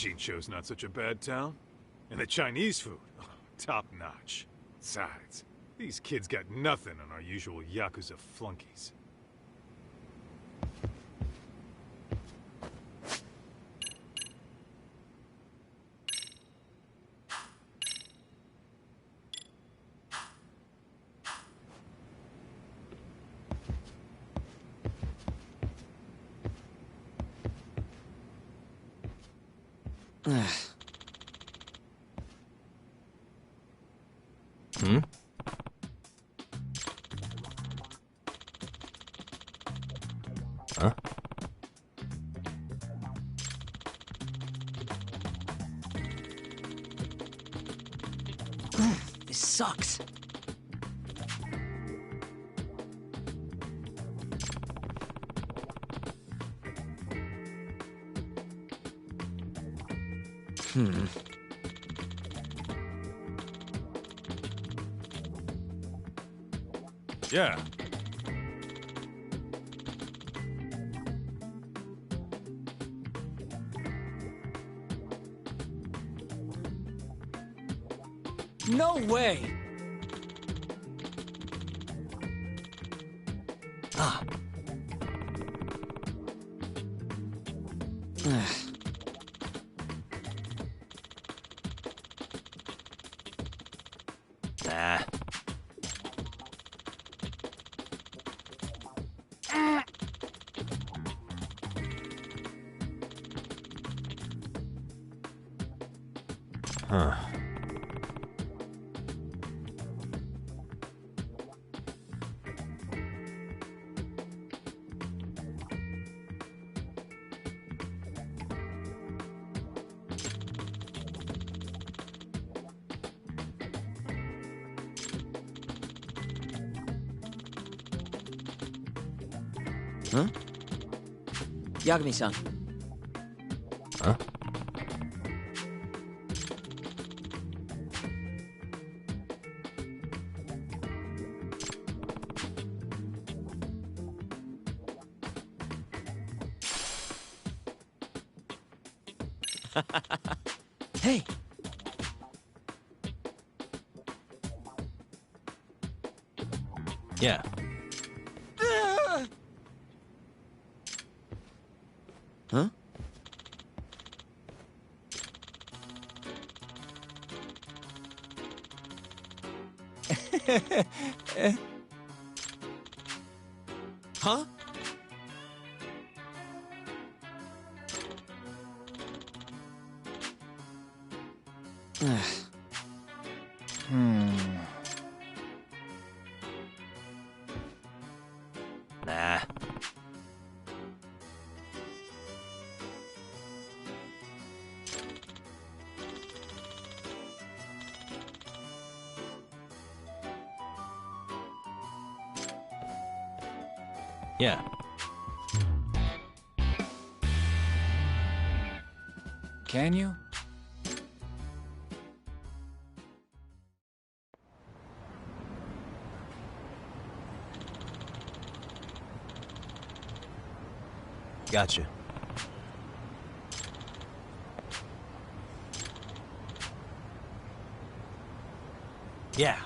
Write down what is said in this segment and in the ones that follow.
Jinchou's not such a bad town. And the Chinese food, oh, top-notch. Besides, these kids got nothing on our usual Yakuza flunkies. Hmm? Huh? This sucks. Yeah. No way! Ah. Nah. Huh. Huh? Yagami-san. Huh? Hey! Yeah. Huh? Huh? Nah. Yeah. Can you? Gotcha. Yeah.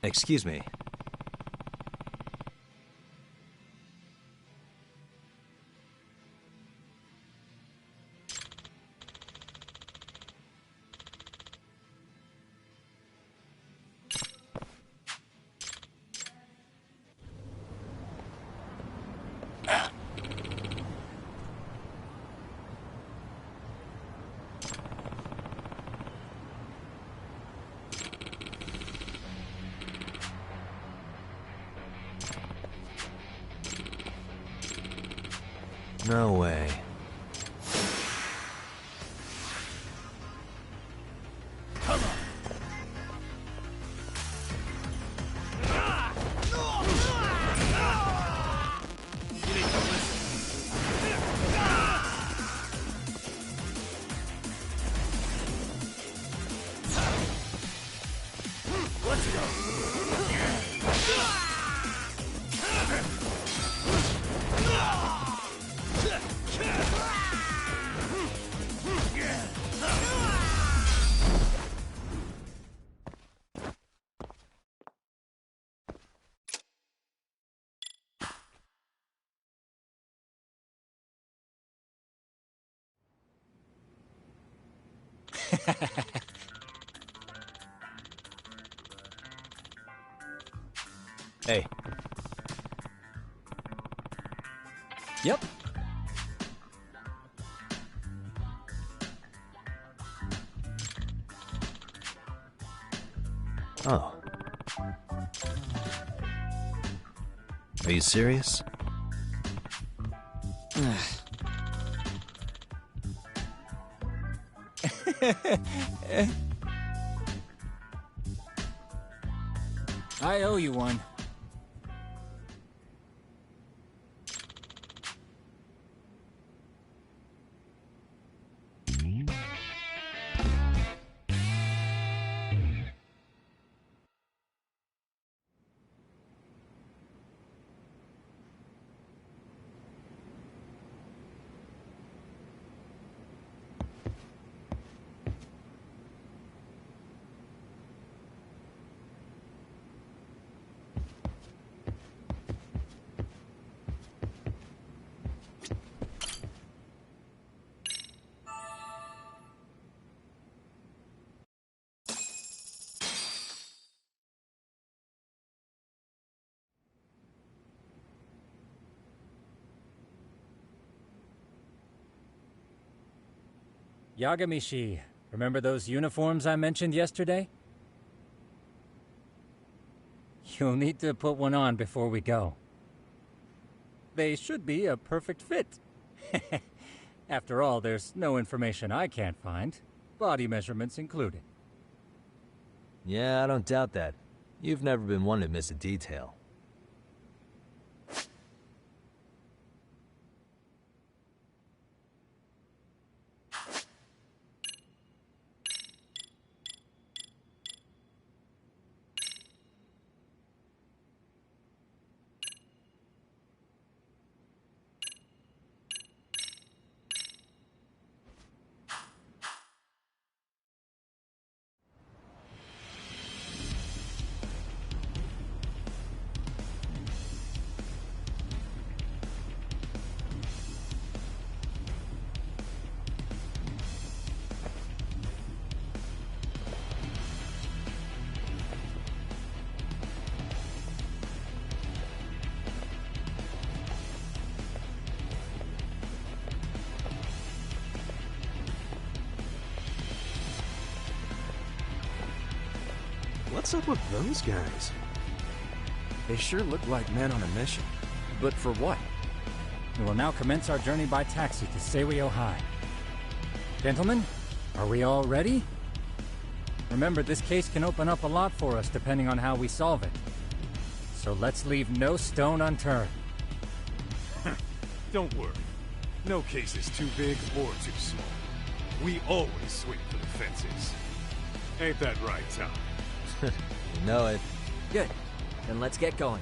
Excuse me. No way. Hey. Yep. Oh. Are you serious? I owe you one. Yagamishi, remember those uniforms I mentioned yesterday? You'll need to put one on before we go. They should be a perfect fit. After all, there's no information I can't find, body measurements included. Yeah, I don't doubt that. You've never been one to miss a detail. What's up with those guys? They sure look like men on a mission. But for what? We will now commence our journey by taxi to Seiwyo High. Gentlemen, are we all ready? Remember, this case can open up a lot for us depending on how we solve it. So let's leave no stone unturned. Don't worry. No case is too big or too small. We always swing for the fences. Ain't that right, Tom? You know it. Good. Then let's get going.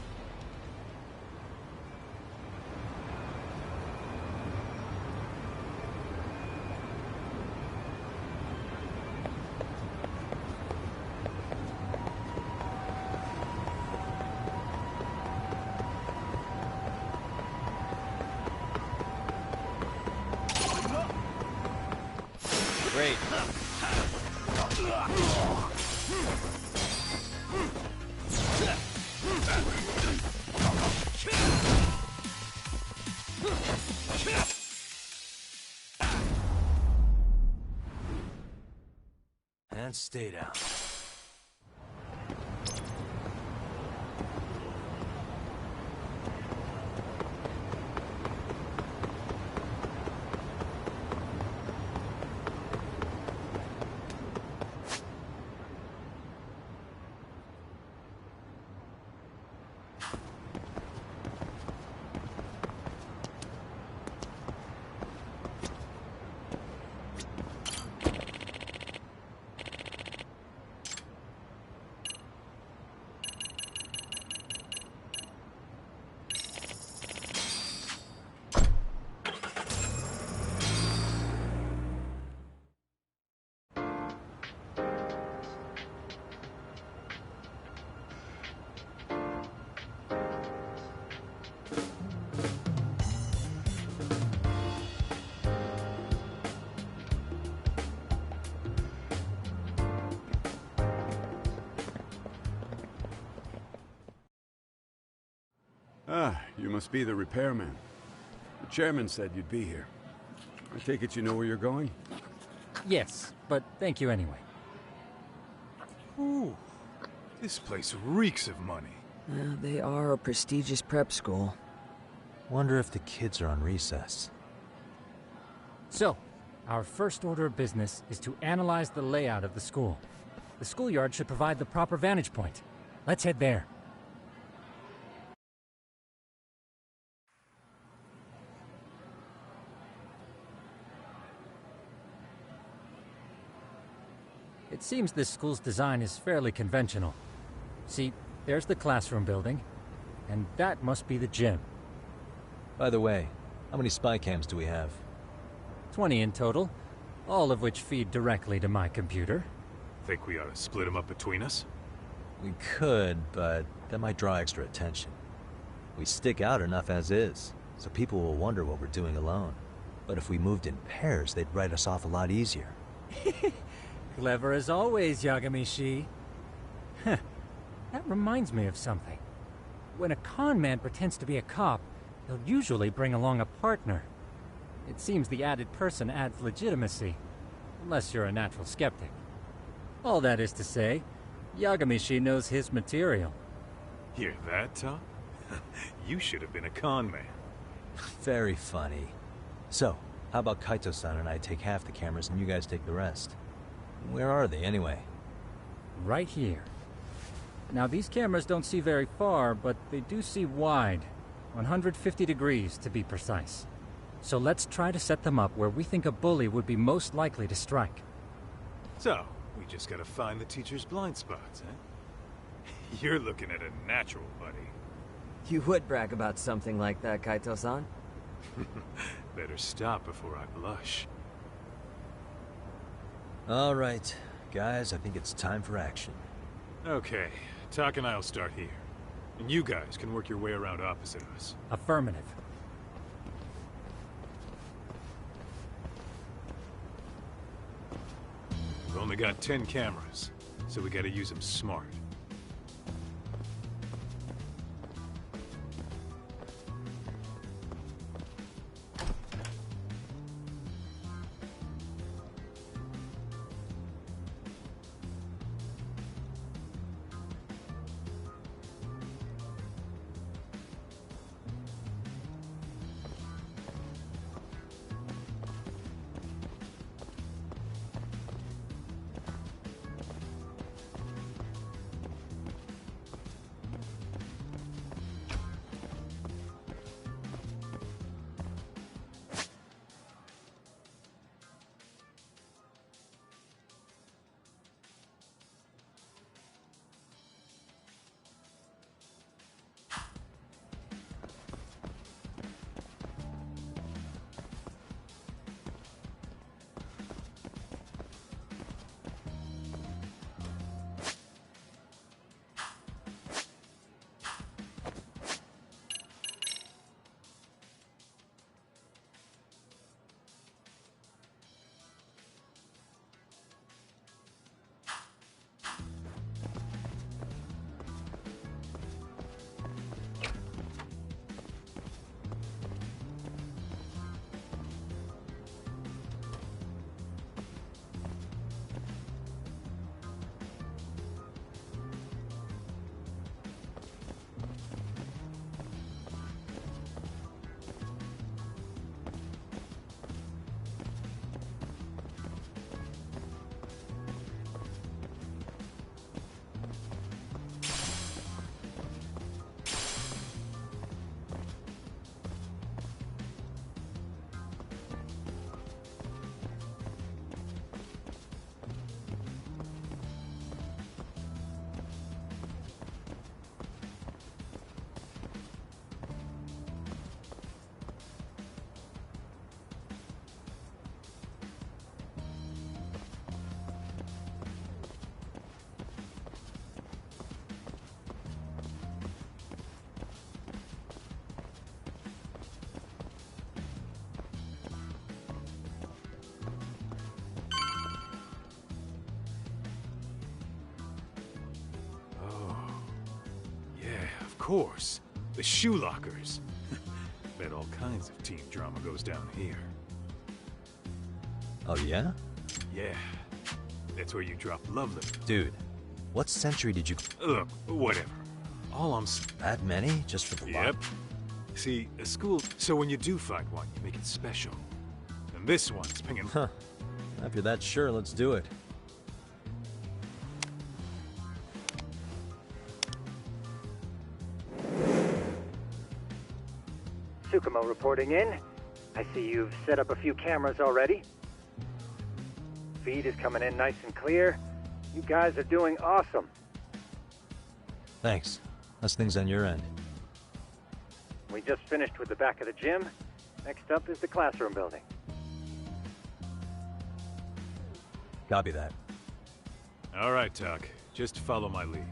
great. And stay down. Ah, you must be the repairman. The chairman said you'd be here. I take it you know where you're going? Yes, but thank you anyway. Ooh, this place reeks of money. They are a prestigious prep school. Wonder if the kids are on recess. So, our first order of business is to analyze the layout of the school. The schoolyard should provide the proper vantage point. Let's head there. It seems this school's design is fairly conventional. See, there's the classroom building, and that must be the gym. By the way, how many spy cams do we have? 20 in total, all of which feed directly to my computer. Think we ought to split them up between us? We could, but that might draw extra attention. We stick out enough as is, so people will wonder what we're doing alone. But if we moved in pairs, they'd write us off a lot easier. Clever as always, Yagami-shi. Huh. That reminds me of something. When a con man pretends to be a cop, he'll usually bring along a partner. It seems the added person adds legitimacy, unless you're a natural skeptic. All that is to say, Yagami-shi knows his material. Hear that, Tom? You should have been a con man. Very funny. So, how about Kaito-san and I take half the cameras and you guys take the rest? Where are they, anyway? Right here. Now, these cameras don't see very far, but they do see wide. 150 degrees, to be precise. So let's try to set them up where we think a bully would be most likely to strike. So, we just gotta find the teacher's blind spots, eh? You're looking at a natural, buddy. You would brag about something like that, Kaito-san. Better stop before I blush. All right, guys, I think it's time for action. Okay, Tak and I'll start here. And you guys can work your way around opposite us. Affirmative. We've only got 10 cameras, so we gotta use them smart. course. The shoe lockers. Bet all kinds of teen drama goes down here. Oh, yeah? Yeah. That's where you drop love letters. Dude, what century did you... Look, whatever. All I'm... That many? Just for the Yep. lot? See, a school... So when you do find one, you make it special. And this one's pinging... Huh. If you're that sure, let's do it. Tsukumo reporting in. I see you've set up a few cameras already. Feed is coming in nice and clear. You guys are doing awesome. Thanks. How's things on your end? We just finished with the back of the gym. Next up is the classroom building. Copy that. All right, Tuck. Just follow my lead.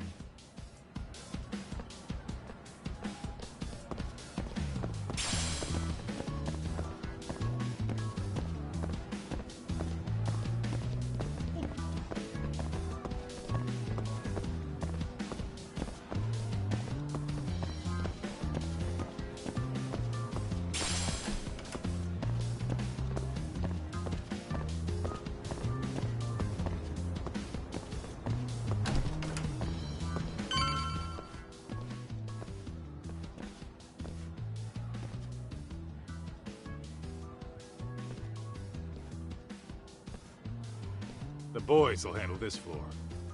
The boys will handle this floor.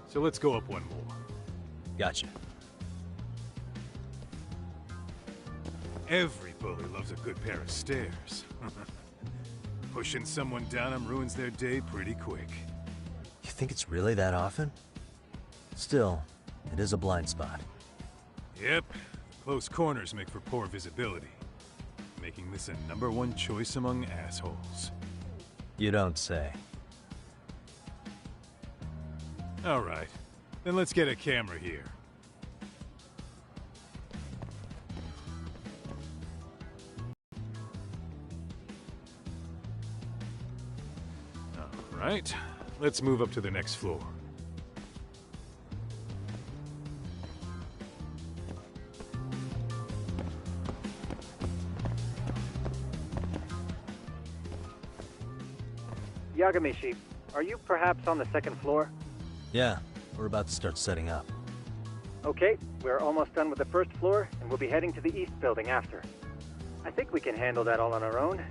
So let's go up one more. Gotcha. Every bully loves a good pair of stairs. Pushing someone down them ruins their day pretty quick. You think it's really that often? Still, it is a blind spot. Yep. Close corners make for poor visibility. Making this a #1 choice among assholes. You don't say. All right. Then let's get a camera here. All right. Let's move up to the next floor. Yagamishi, are you perhaps on the second floor? Yeah, we're about to start setting up. Okay, we're almost done with the first floor, and we'll be heading to the east building after. I think we can handle that all on our own.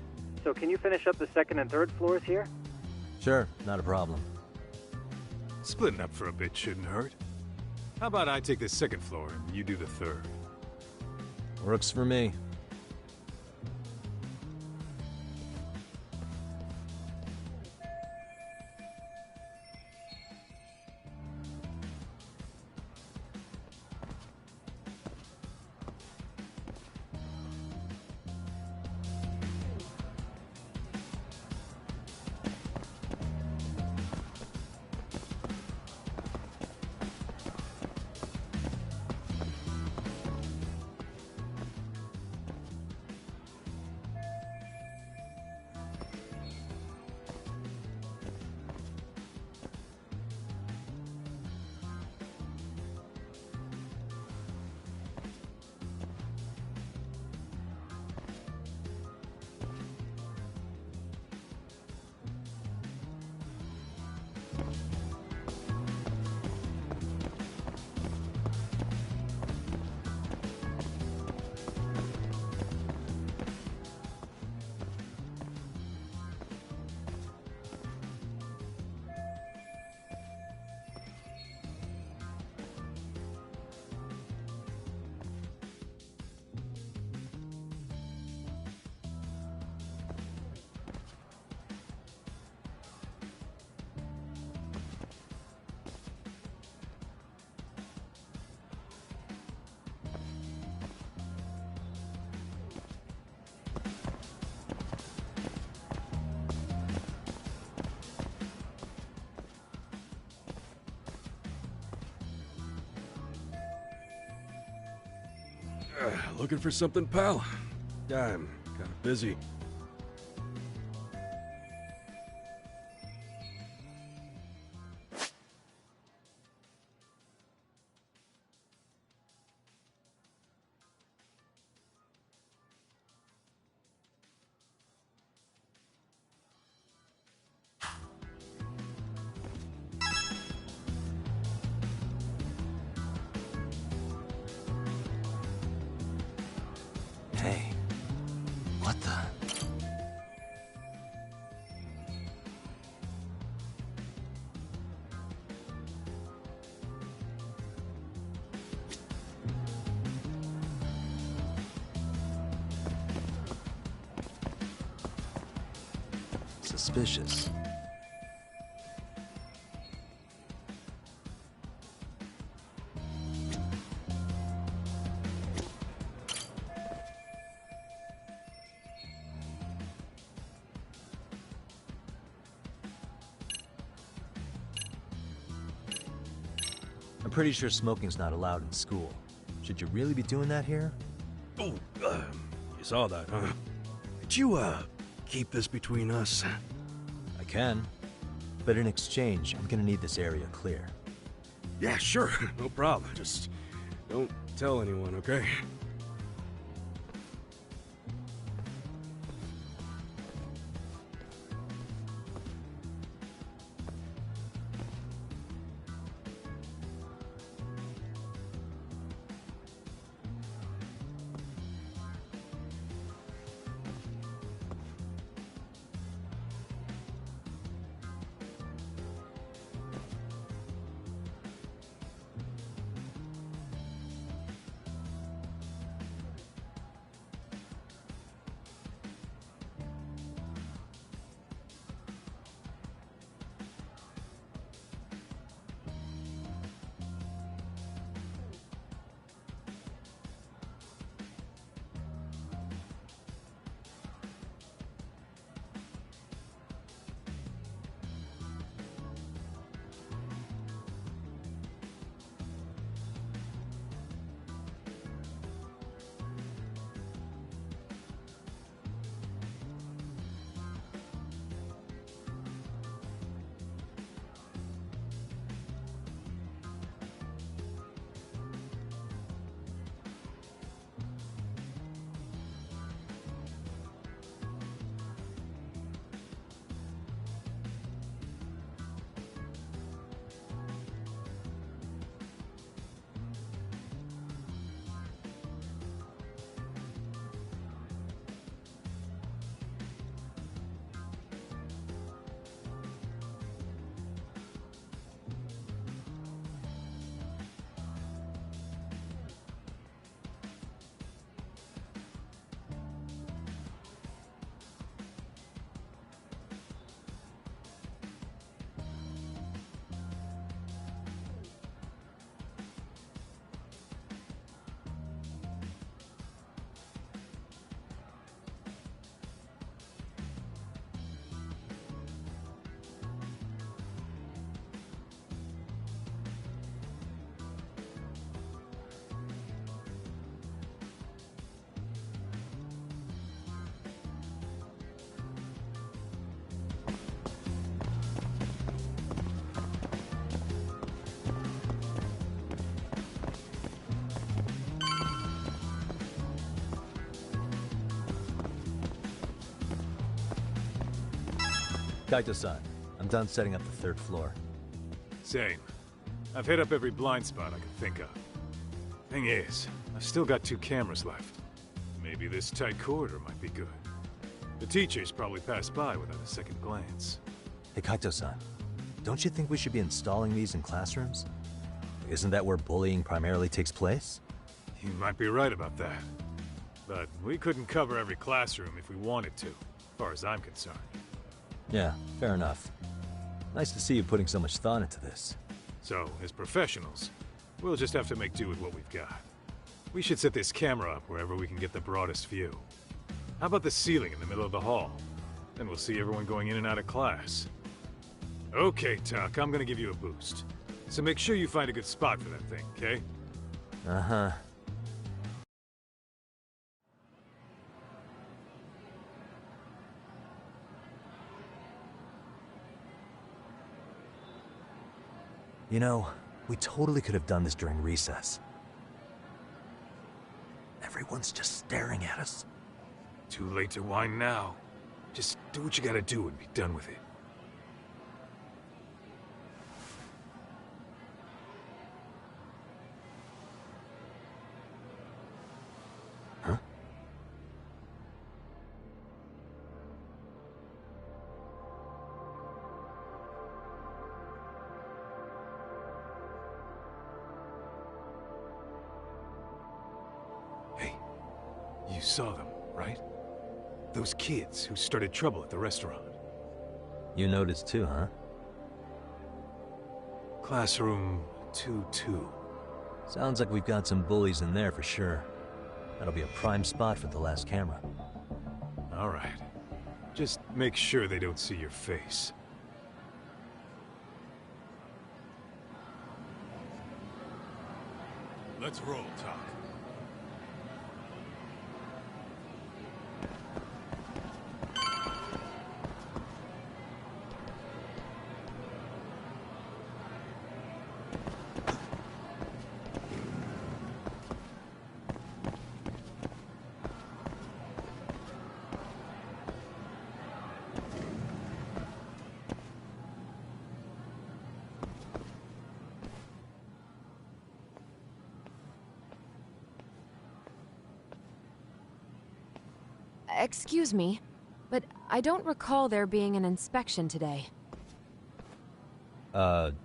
So can you finish up the second and third floors here? Sure, not a problem. Splitting up for a bit shouldn't hurt. How about I take the second floor and you do the third? Works for me. Looking for something, pal? I'm kind of busy. What the? Suspicious. I'm pretty sure smoking's not allowed in school. Should you really be doing that here? Oh, you saw that, huh? Could you, keep this between us? I can. But in exchange, I'm gonna need this area clear. Yeah, sure, no problem. Just don't tell anyone, okay? Kaito-san, I'm done setting up the third floor. Same. I've hit up every blind spot I can think of. Thing is, I've still got 2 cameras left. Maybe this tight corridor might be good. The teachers probably passed by without a second glance. Hey, Kaito-san, don't you think we should be installing these in classrooms? Isn't that where bullying primarily takes place? You might be right about that. But we couldn't cover every classroom if we wanted to, as far as I'm concerned. Yeah, fair enough. Nice to see you putting so much thought into this. So, as professionals, we'll just have to make do with what we've got. We should set this camera up wherever we can get the broadest view. How about the ceiling in the middle of the hall? Then we'll see everyone going in and out of class. Okay, Tuck, I'm gonna give you a boost. So make sure you find a good spot for that thing, okay? Uh-huh. You know, we totally could have done this during recess. Everyone's just staring at us. Too late to whine now. Just do what you gotta do and be done with it. Huh? saw them, right? Those kids who started trouble at the restaurant. You noticed too, huh? Classroom 2-2. Sounds like we've got some bullies in there for sure. That'll be a prime spot for the last camera. All right. Just make sure they don't see your face. Let's roll, Talk. Excuse me, but I don't recall there being an inspection today. Whoa.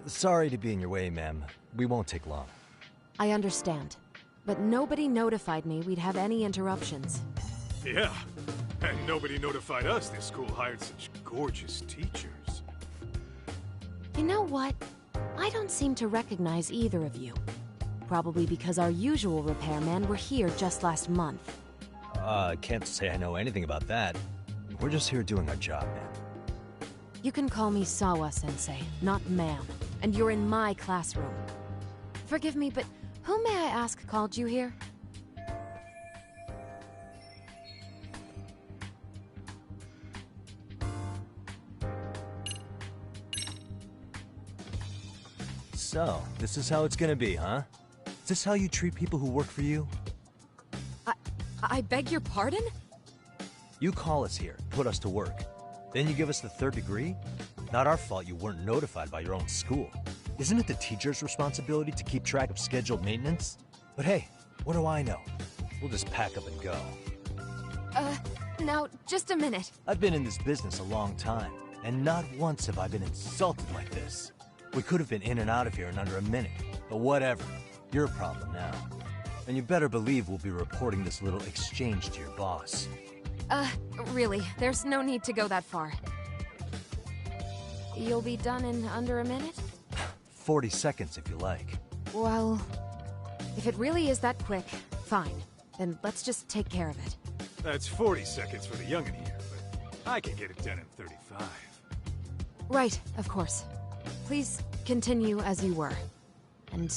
Sorry to be in your way, ma'am. We won't take long. I understand, but nobody notified me we'd have any interruptions. Yeah, and nobody notified us this school hired such gorgeous teachers. You know what? I don't seem to recognize either of you. Probably because our usual repairmen were here just last month. Can't say I know anything about that. We're just here doing our job, man. You can call me Sawa-sensei, not ma'am, and you're in my classroom. Forgive me, but who may I ask called you here? So, this is how it's gonna be, huh? Is this how you treat people who work for you? I beg your pardon? You call us here, put us to work. Then you give us the third degree? Not our fault you weren't notified by your own school. Isn't it the teacher's responsibility to keep track of scheduled maintenance? But hey, what do I know? We'll just pack up and go. Now, just a minute. I've been in this business a long time, and not once have I been insulted like this. We could have been in and out of here in under a minute, but whatever. Your problem now. And you better believe we'll be reporting this little exchange to your boss. Really, there's no need to go that far. You'll be done in under a minute? 40 seconds if you like. Well, if it really is that quick, fine. Then let's just take care of it. That's 40 seconds for the youngin' here, but I can get it done in 35. Right, of course. Please continue as you were. And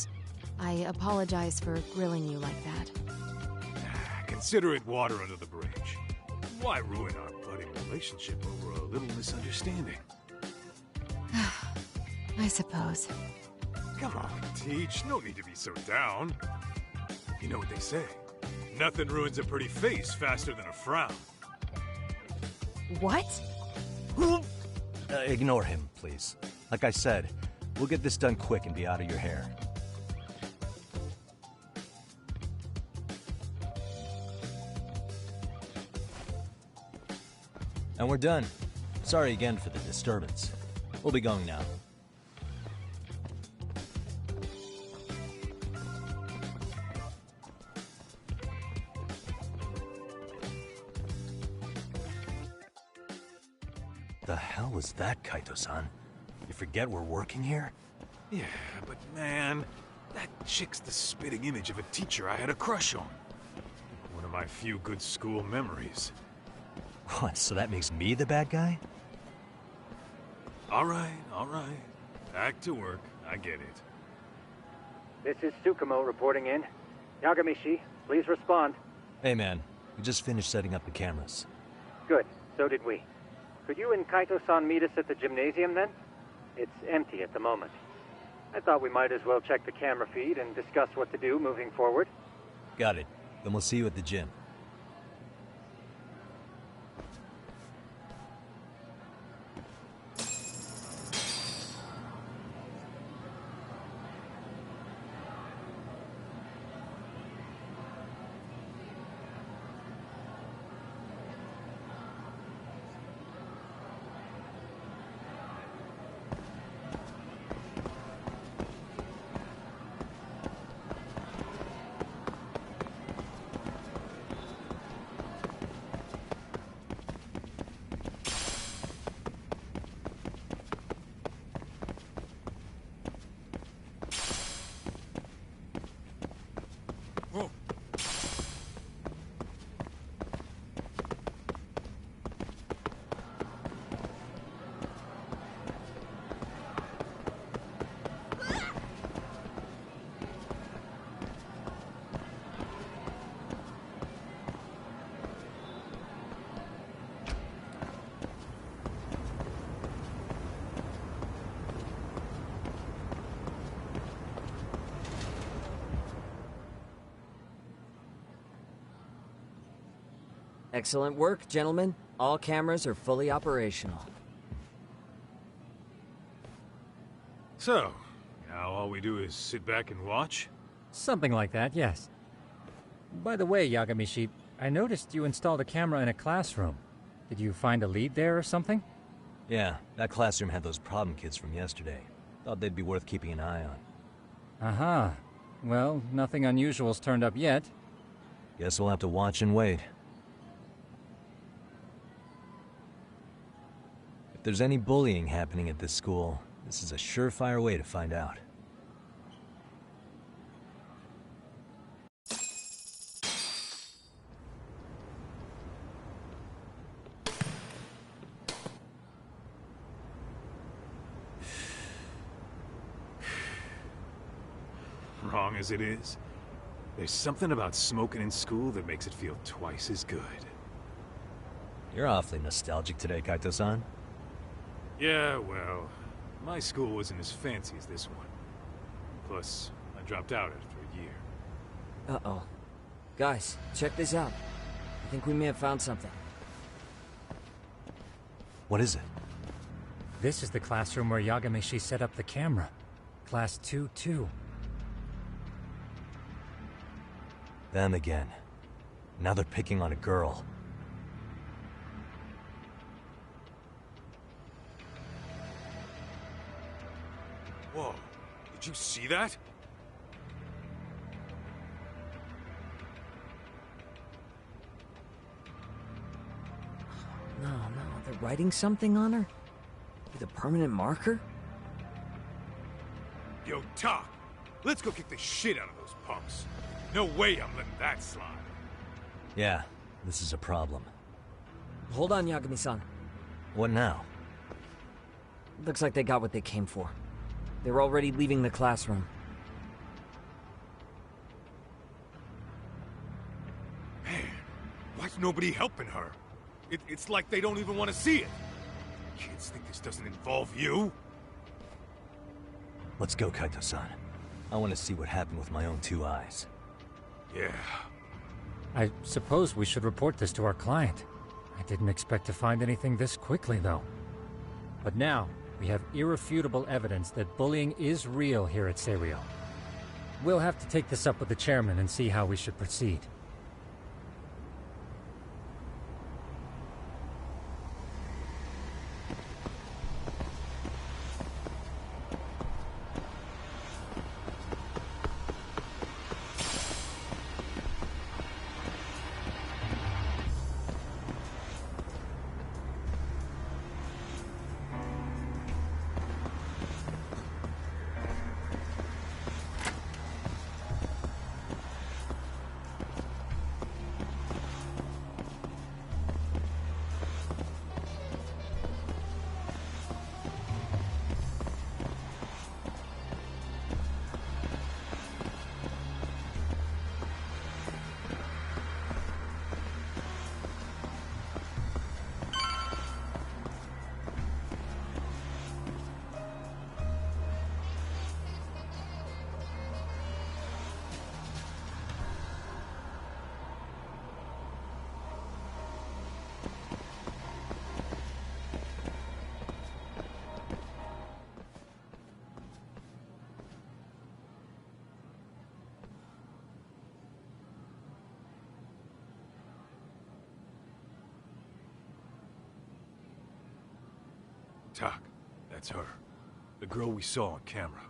I apologize for grilling you like that. Consider it water under the bridge. Why ruin our budding relationship over a little misunderstanding? I suppose. Come on, Teach. No need to be so down. You know what they say. Nothing ruins a pretty face faster than a frown. What? Ignore him, please. Like I said, we'll get this done quick and be out of your hair. And we're done. Sorry again for the disturbance. We'll be going now. The hell was that, Kaito-san? You forget we're working here? Yeah, but man, that chick's the spitting image of a teacher I had a crush on. One of my few good school memories. What, so that makes me the bad guy? All right. Back to work. I get it. This is Tsukumo reporting in. Yagamishi, please respond. Hey man, we just finished setting up the cameras. Good, so did we. Could you and Kaito-san meet us at the gymnasium then? It's empty at the moment. I thought we might as well check the camera feed and discuss what to do moving forward. Got it. Then we'll see you at the gym. Excellent work, gentlemen. All cameras are fully operational. So, now all we do is sit back and watch? Something like that, yes. By the way, Yagamishi, I noticed you installed a camera in a classroom. Did you find a lead there or something? Yeah, that classroom had those problem kids from yesterday. Thought they'd be worth keeping an eye on. Aha. Well, nothing unusual's turned up yet. Guess we'll have to watch and wait. If there's any bullying happening at this school, this is a surefire way to find out. Wrong as it is, there's something about smoking in school that makes it feel twice as good. You're awfully nostalgic today, Kaito-san. Yeah, well, my school wasn't as fancy as this one. Plus, I dropped out after a year. Uh-oh. Guys, check this out. I think we may have found something. What is it? This is the classroom where Yagamishi set up the camera. Class 2-2. Them again. Now they're picking on a girl. Whoa, did you see that? No, they're writing something on her? With a permanent marker? Yo, Tak, let's go kick the shit out of those punks. No way I'm letting that slide. Yeah, this is a problem. Hold on, Yagami-san. What now? Looks like they got what they came for. They're already leaving the classroom. Man, why's nobody helping her? It's like they don't even want to see it. Kids think this doesn't involve you? Let's go, Kaito-san. I want to see what happened with my own two eyes. Yeah. I suppose we should report this to our client. I didn't expect to find anything this quickly, though. But now, we have irrefutable evidence that bullying is real here at Serio. We'll have to take this up with the chairman and see how we should proceed. Tak, that's her. The girl we saw on camera.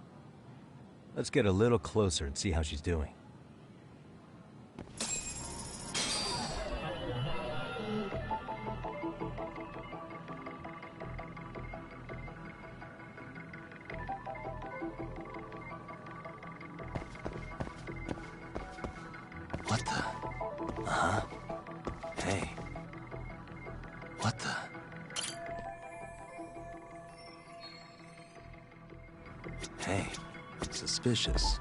Let's get a little closer and see how she's doing. What the? Huh? Hey. What the? Hey, suspicious.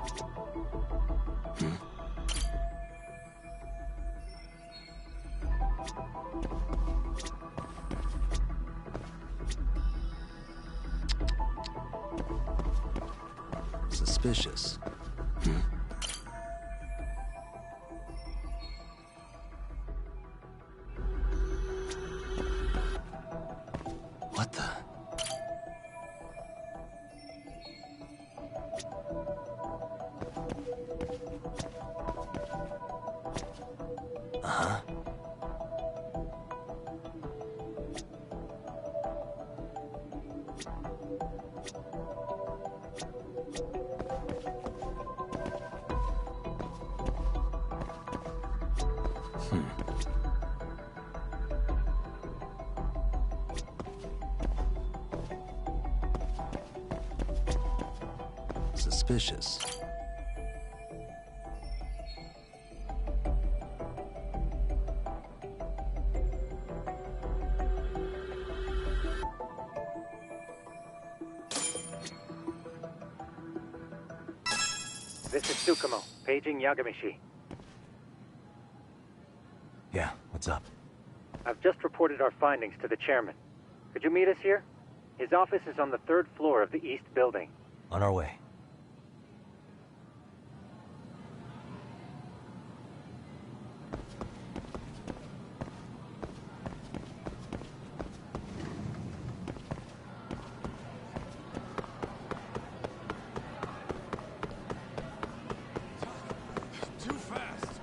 Suspicious. Huh? Suspicious. This is Tsukumo, paging Yagamishi. Yeah, what's up? I've just reported our findings to the chairman. Could you meet us here? His office is on the 3rd floor of the east building. On our way. Too fast!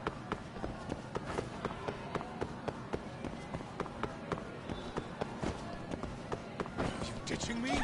You ditching me?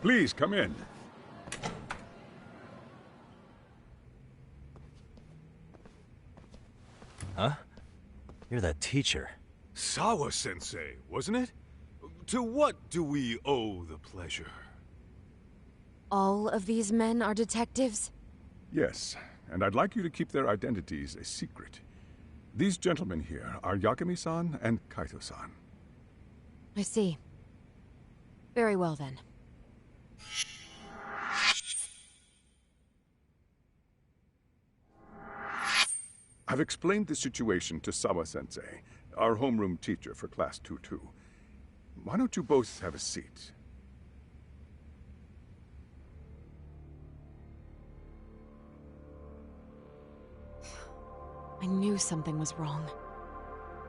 Please, come in. Huh? You're that teacher. Sawa-sensei, wasn't it? To what do we owe the pleasure? All of these men are detectives? Yes, and I'd like you to keep their identities a secret. These gentlemen here are Yagami-san and Kaito-san. I see. Very well, then. I've explained the situation to Sawa-sensei, our homeroom teacher for Class 2-2. Why don't you both have a seat? I knew something was wrong,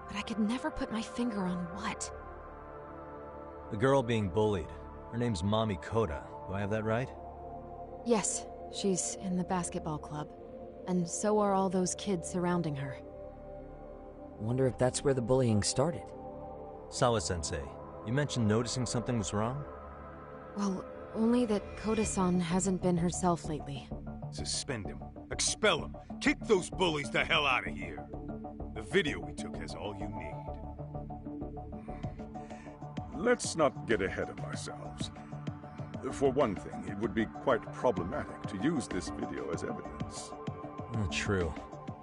but I could never put my finger on what. The girl being bullied. Her name's Mami Koda. Do I have that right? Yes, she's in the basketball club. And so are all those kids surrounding her. Wonder if that's where the bullying started. Sawa-sensei, you mentioned noticing something was wrong? Well, only that Koda-san hasn't been herself lately. Suspend him. Expel him. Kick those bullies the hell out of here. The video we took has all you need. Let's not get ahead of ourselves. For one thing, it would be quite problematic to use this video as evidence. True.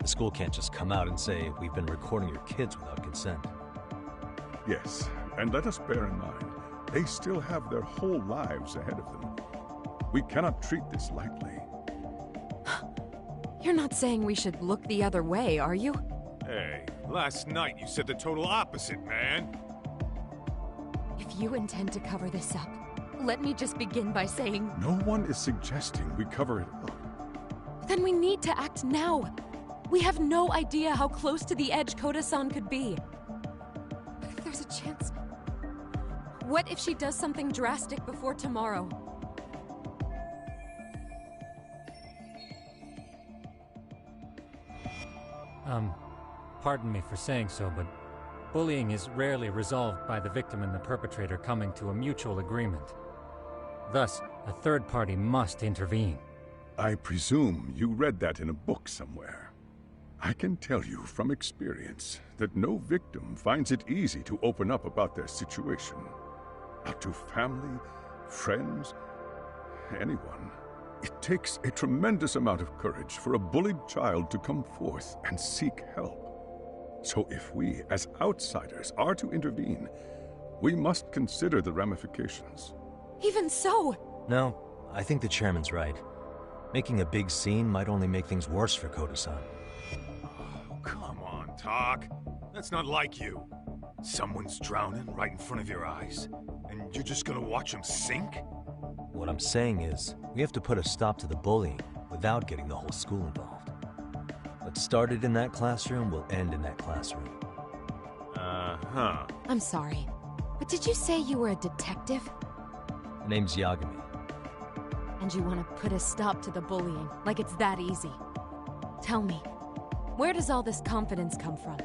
The school can't just come out and say, we've been recording your kids without consent. Yes, and let us bear in mind, they still have their whole lives ahead of them. We cannot treat this lightly. You're not saying we should look the other way, are you? Hey, last night you said the total opposite, man. If you intend to cover this up, let me just begin by saying... No one is suggesting we cover it up. Then we need to act now. We have no idea how close to the edge Koda-san could be. If there's a chance... What if she does something drastic before tomorrow? Pardon me for saying so, but bullying is rarely resolved by the victim and the perpetrator coming to a mutual agreement. Thus, a third party must intervene. I presume you read that in a book somewhere. I can tell you from experience that no victim finds it easy to open up about their situation. Not to family, friends, anyone. It takes a tremendous amount of courage for a bullied child to come forth and seek help. So if we, as outsiders, are to intervene, we must consider the ramifications. Even so... No, I think the chairman's right. Making a big scene might only make things worse for Koto-san. Oh, come on, Talk. That's not like you. Someone's drowning right in front of your eyes, and you're just gonna watch him sink? What I'm saying is, we have to put a stop to the bullying without getting the whole school involved. What started in that classroom will end in that classroom. Uh-huh. I'm sorry, but did you say you were a detective? My name's Yagami. And you want to put a stop to the bullying, like it's that easy. Tell me, where does all this confidence come from?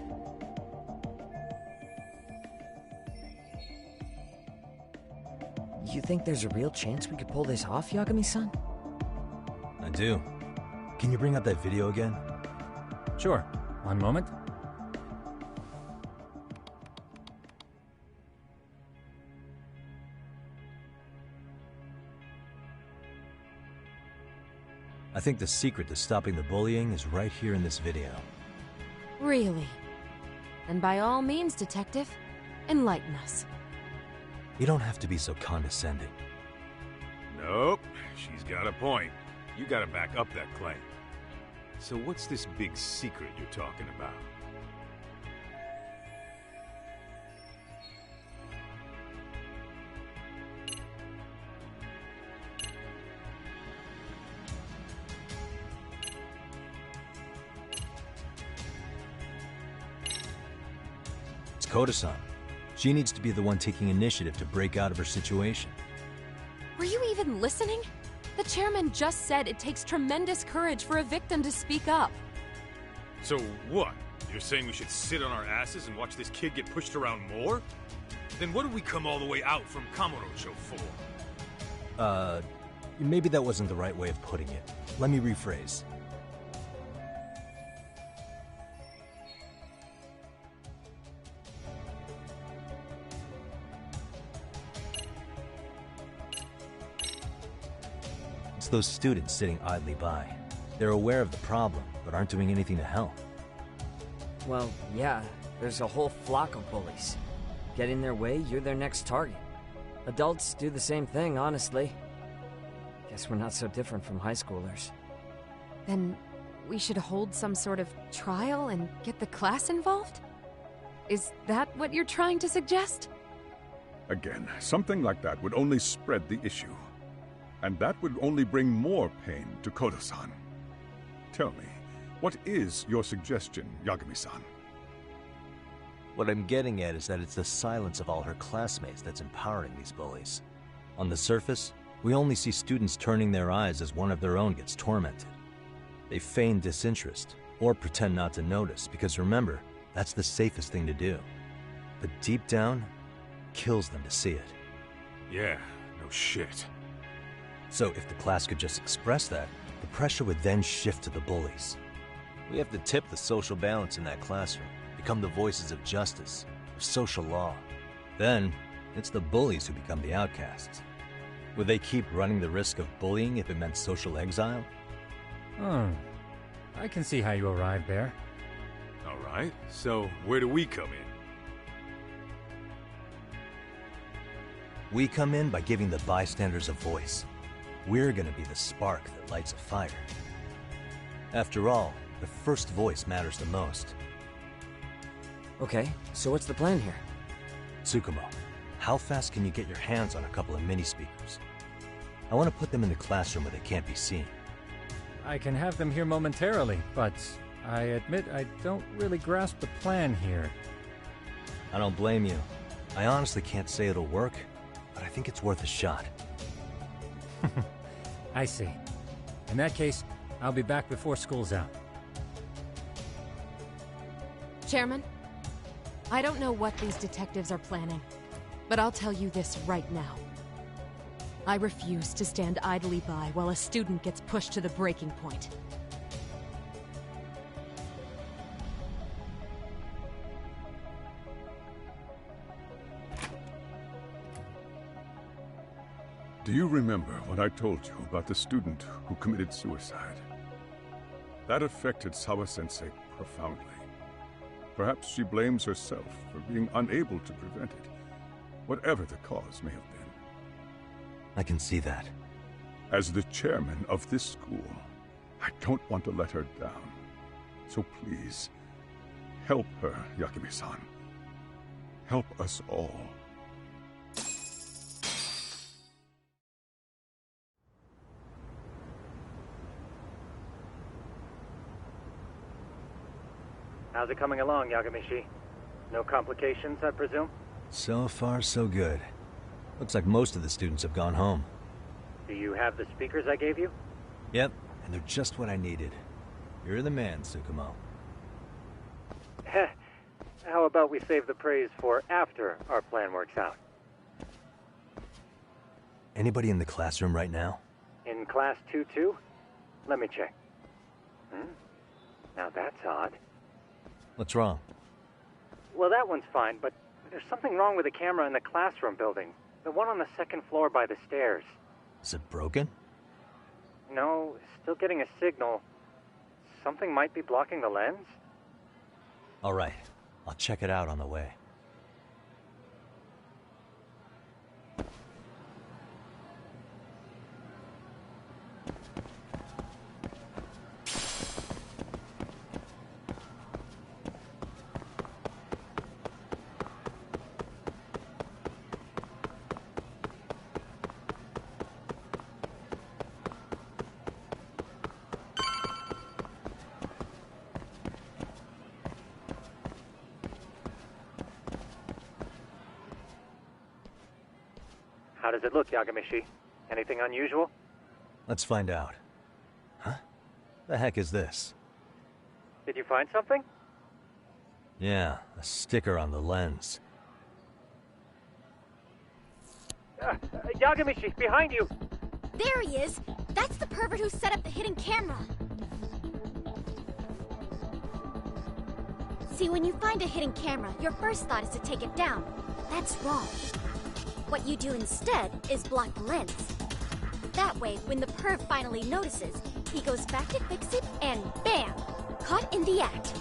You think there's a real chance we could pull this off, Yagami-san? I do. Can you bring up that video again? Sure. One moment. I think the secret to stopping the bullying is right here in this video. Really? Then by all means, detective, enlighten us. You don't have to be so condescending. Nope, she's got a point. You gotta back up that claim. So what's this big secret you're talking about? It's Koto-san. She needs to be the one taking initiative to break out of her situation. Were you even listening? The chairman just said it takes tremendous courage for a victim to speak up. So what? You're saying we should sit on our asses and watch this kid get pushed around more? Then what did we come all the way out from Kamurocho for? Maybe that wasn't the right way of putting it. Let me rephrase. It's those students sitting idly by. They're aware of the problem, but aren't doing anything to help. Well, yeah, there's a whole flock of bullies. Get in their way, you're their next target. Adults do the same thing, honestly. Guess we're not so different from high schoolers. Then we should hold some sort of trial and get the class involved? Is that what you're trying to suggest? Again, something like that would only spread the issue. And that would only bring more pain to Koto-san. Tell me, what is your suggestion, Yagami-san? What I'm getting at is that it's the silence of all her classmates that's empowering these bullies. On the surface, we only see students turning their eyes as one of their own gets tormented. They feign disinterest, or pretend not to notice, because remember, that's the safest thing to do. But deep down, kills them to see it. Yeah, no shit. So if the class could just express that, the pressure would then shift to the bullies. We have to tip the social balance in that classroom, become the voices of justice, of social law. Then, it's the bullies who become the outcasts. Would they keep running the risk of bullying if it meant social exile? I can see how you arrived there. All right, so where do we come in? We come in by giving the bystanders a voice. We're gonna be the spark that lights a fire. After all, the first voice matters the most. Okay, so what's the plan here? Tsukumo, how fast can you get your hands on a couple of mini-speakers? I want to put them in the classroom where they can't be seen. I can have them here momentarily, but I admit I don't really grasp the plan here. I don't blame you. I honestly can't say it'll work, but I think it's worth a shot. I see. In that case, I'll be back before school's out. Chairman, I don't know what these detectives are planning, but I'll tell you this right now. I refuse to stand idly by while a student gets pushed to the breaking point. Do you remember when I told you about the student who committed suicide? That affected Sawa-sensei profoundly. Perhaps she blames herself for being unable to prevent it, whatever the cause may have been. I can see that. As the chairman of this school, I don't want to let her down. So please, help her, Yakume-san. Help us all. How's it coming along, Yagamishi? No complications, I presume? So far, so good. Looks like most of the students have gone home. Do you have the speakers I gave you? Yep, and they're just what I needed. You're the man, Tsukumo. Heh. How about we save the praise for after our plan works out? Anybody in the classroom right now? In class 2-2? Let me check. Now that's odd. What's wrong? Well, that one's fine, but there's something wrong with the camera in the classroom building. The one on the second floor by the stairs. Is it broken? No, still getting a signal. Something might be blocking the lens? All right, I'll check it out on the way. How does it look, Yagamishi? Anything unusual? Let's find out. Huh? The heck is this? Did you find something? Yeah, a sticker on the lens. Yagamishi, behind you! There he is! That's the pervert who set up the hidden camera! See, when you find a hidden camera, your first thought is to take it down. That's wrong. What you do instead is block the lens. That way, when the perv finally notices, he goes back to fix it and bam! Caught in the act.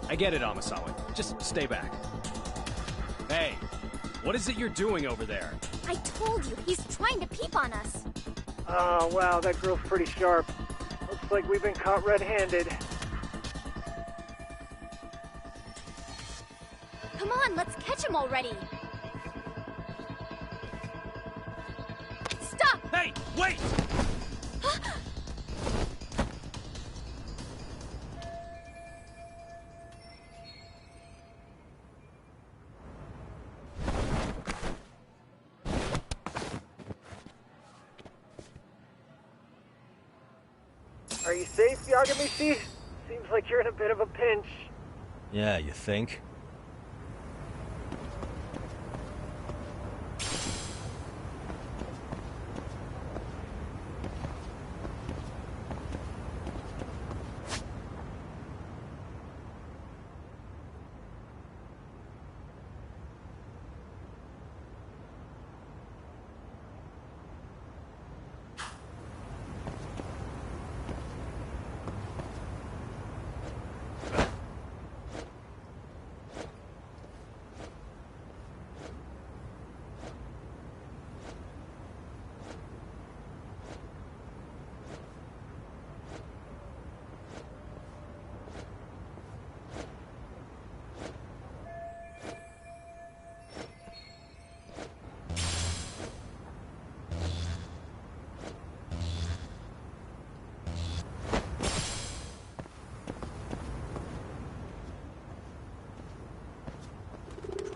I get it, Amasawa. Just stay back. Hey, what is it you're doing over there? I told you, he's trying to peep on us. Oh, wow, that girl's pretty sharp. Looks like we've been caught red-handed. Come on, let's catch him already. Stop! Hey, wait! Are you safe, Yagamishi? Seems like you're in a bit of a pinch. Yeah, you think?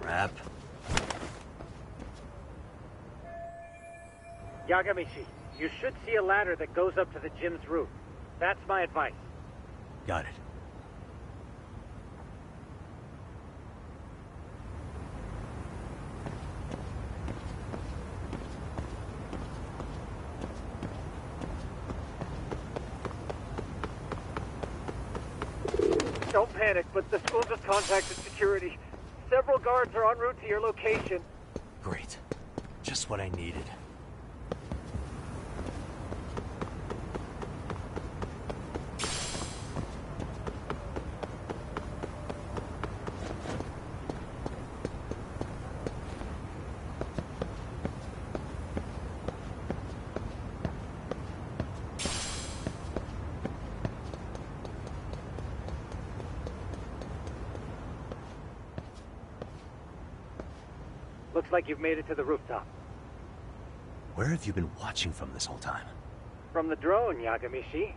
Crap. Yagamishi, you should see a ladder that goes up to the gym's roof. That's my advice. Got it. Don't panic, but the school just contacted security. Several guards are en route to your location. Great. Just what I needed. like you've made it to the rooftop. Where have you been watching from this whole time? From the drone, Yagamishi.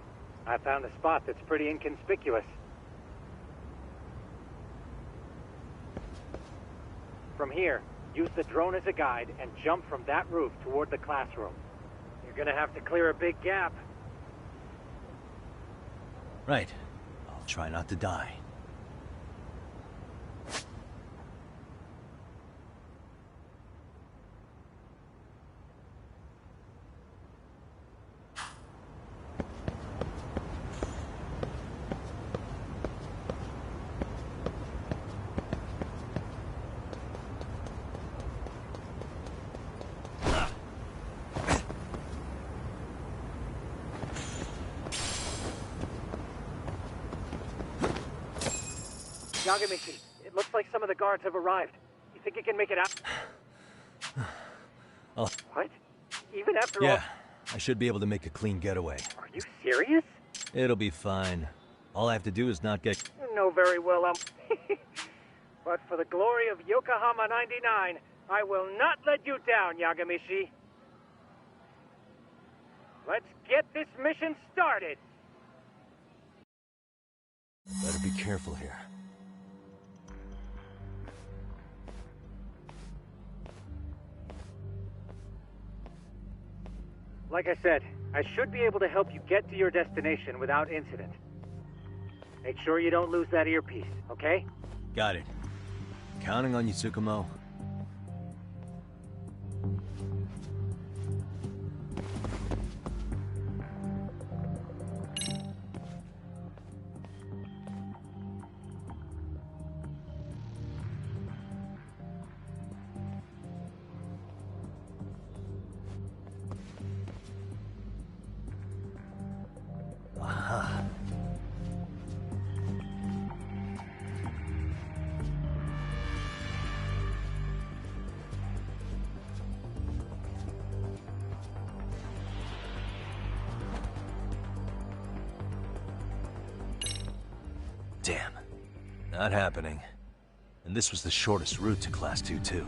I found a spot that's pretty inconspicuous. From here, use the drone as a guide and jump from that roof toward the classroom. You're gonna have to clear a big gap. Right. I'll try not to die. Yagamishi, it looks like some of the guards have arrived. You think you can make it out? Oh. What? Even after all... Yeah, I should be able to make a clean getaway. Are you serious? It'll be fine. All I have to do is not get... You know very well But for the glory of Yokohama 99, I will not let you down, Yagamishi. Let's get this mission started! Better be careful here. Like I said, I should be able to help you get to your destination without incident. Make sure you don't lose that earpiece, okay? Got it. Counting on you, Tsukumo. Damn. Not happening. And this was the shortest route to Class 2, too.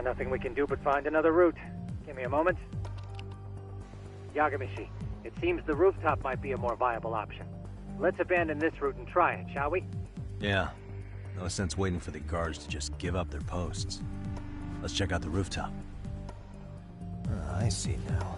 Nothing we can do but find another route. Give me a moment. Yagamishi, it seems the rooftop might be a more viable option. Let's abandon this route and try it, shall we? Yeah. No sense waiting for the guards to just give up their posts. Let's check out the rooftop. I see now.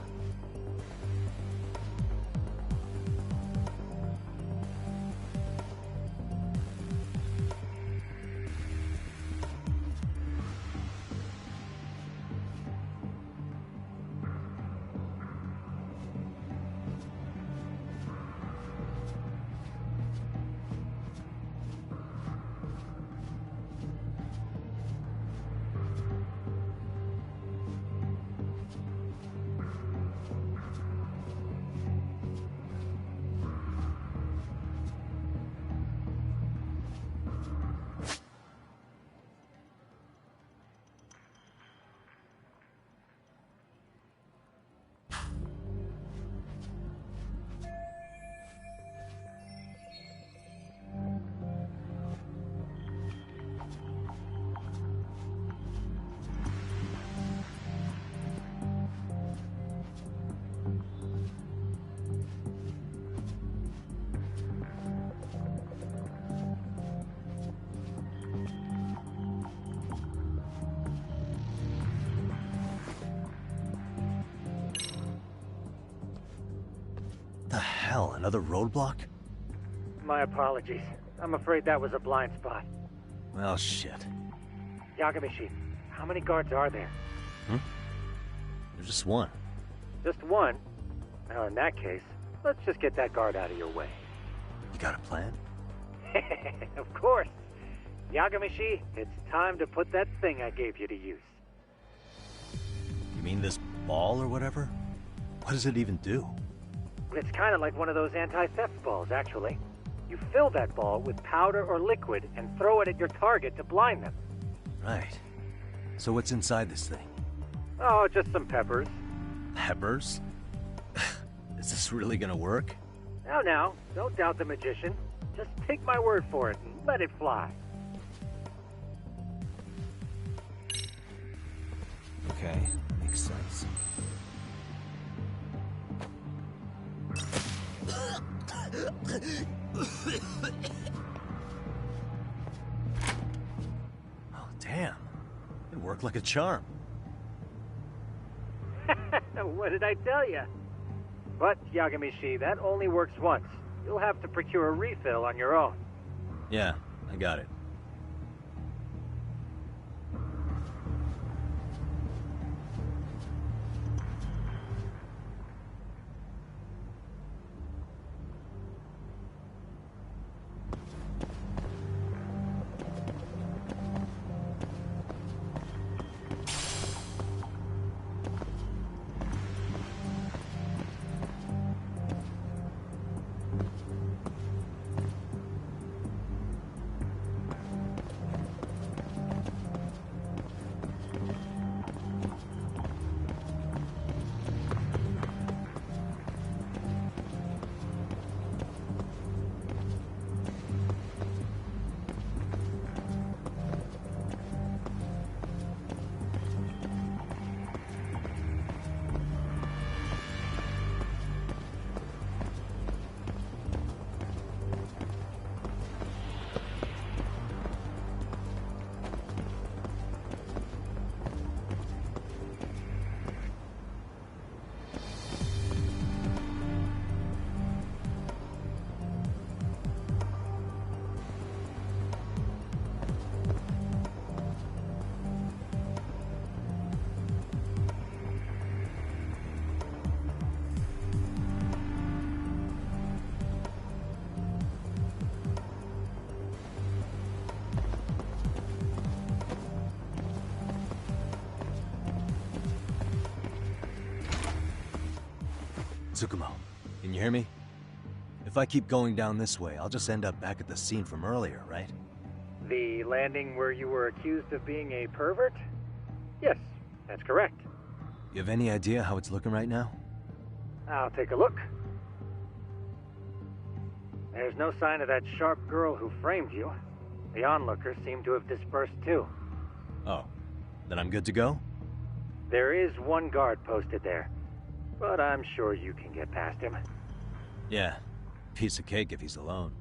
The hell, another roadblock? My apologies. I'm afraid that was a blind spot. Well, shit. Yagamishi, how many guards are there? There's just one. Just one? Well, in that case, let's just get that guard out of your way. You got a plan? Of course. Yagamishi, it's time to put that thing I gave you to use. You mean this ball or whatever? What does it even do? It's kind of like one of those anti-theft balls, actually. You fill that ball with powder or liquid and throw it at your target to blind them. Right. So what's inside this thing? Oh, just some peppers. Peppers? Is this really gonna work? Now, don't doubt the magician. Just take my word for it and let it fly. Okay, makes sense. Oh, damn. It worked like a charm. What did I tell you? But, Yagamishi, that only works once. You'll have to procure a refill on your own. Yeah, I got it. Tsukumo, can you hear me? If I keep going down this way, I'll just end up back at the scene from earlier, right? The landing where you were accused of being a pervert? Yes, that's correct. You have any idea how it's looking right now? I'll take a look. There's no sign of that sharp girl who framed you. The onlookers seem to have dispersed too. Oh, then I'm good to go? There is one guard posted there, but I'm sure you can get past him. Yeah, piece of cake if he's alone.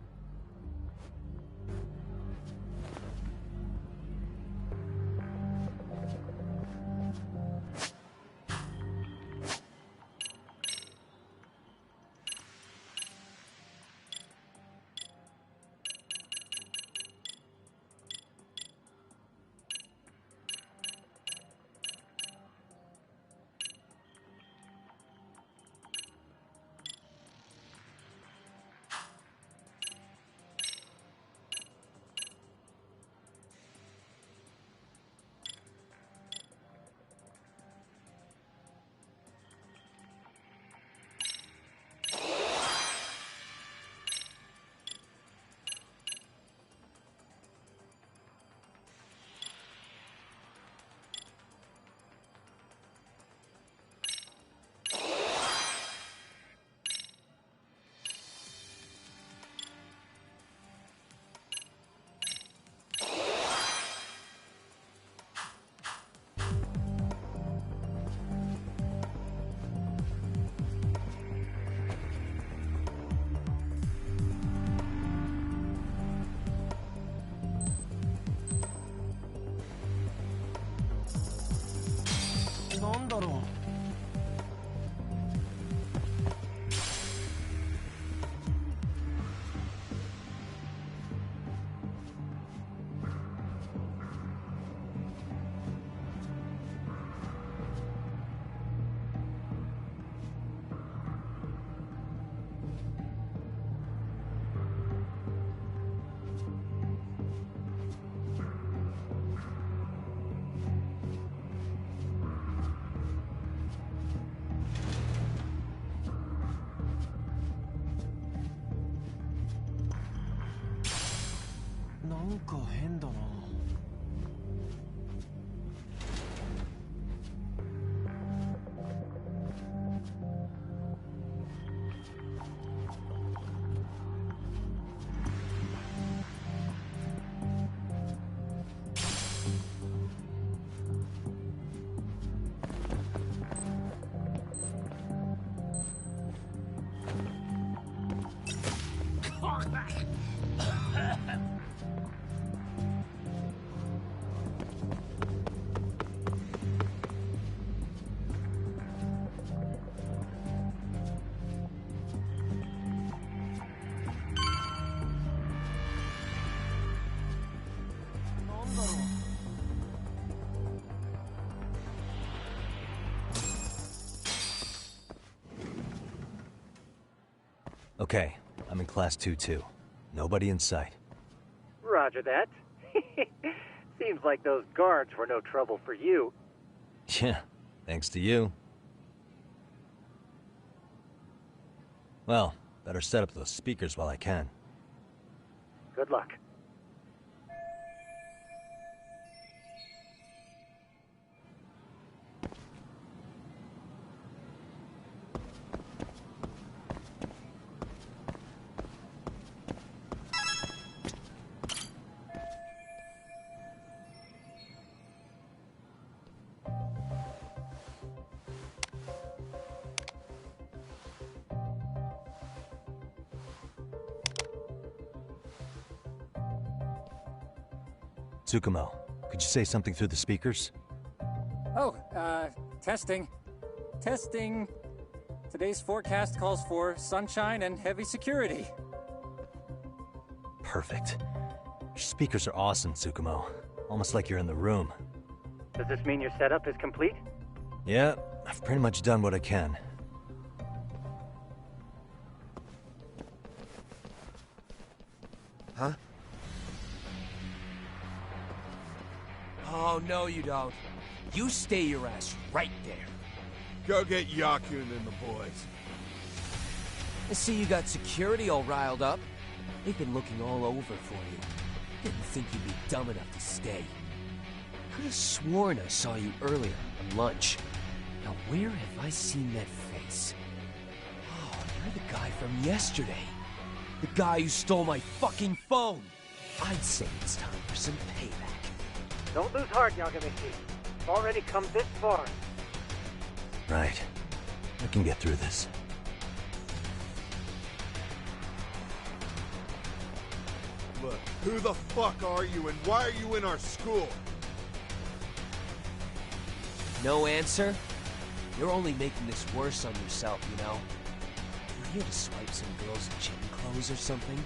Okay, I'm in Class 2-2. Nobody in sight. Roger that. Seems like those guards were no trouble for you. Yeah, thanks to you. Well, better set up those speakers while I can. Good luck. Tsukumo, could you say something through the speakers? Oh, testing. Testing. Today's forecast calls for sunshine and heavy security. Perfect. Your speakers are awesome, Tsukumo. Almost like you're in the room. Does this mean your setup is complete? Yeah, I've pretty much done what I can. Huh? Oh, no you don't. You stay your ass right there. Go get Yakun and the boys. I see you got security all riled up. They've been looking all over for you. Didn't think you'd be dumb enough to stay. Could have sworn I saw you earlier on lunch. Now where have I seen that face? Oh, you're the guy from yesterday. The guy who stole my fucking phone. I'd say it's time for some payback. Don't lose heart, Yagamichi. You've already come this far. Right. I can get through this. Look, who the fuck are you and why are you in our school? No answer? You're only making this worse on yourself, you know? You're here to swipe some girl's gym clothes or something?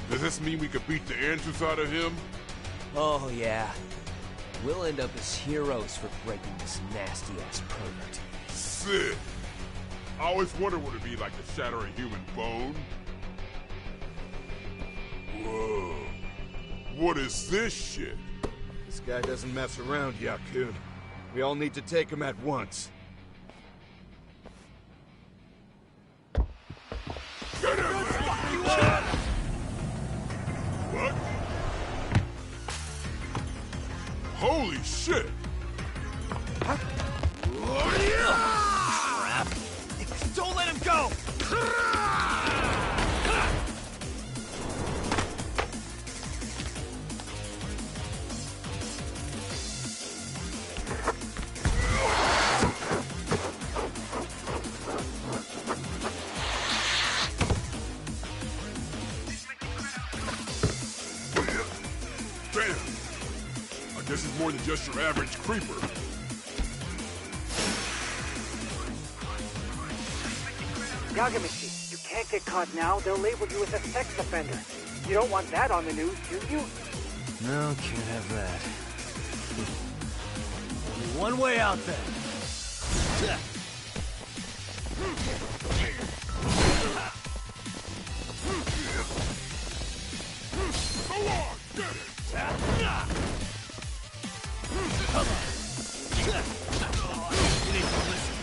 Does this mean we could beat the answers out of him? Oh, yeah. We'll end up as heroes for breaking this nasty-ass pervert. Sick. I always wondered what it'd be like to shatter a human bone. Whoa. What is this shit? This guy doesn't mess around, Yakun. We all need to take him at once. Get him! What? Holy shit! Crap! Don't let him go! Damn! I guess it's more than just your average creeper. Yagamichi, you can't get caught now. They'll label you as a sex offender. You don't want that on the news, do you? No, can't have that. Only one way out then. Go on, get it! Come on. You need to listen.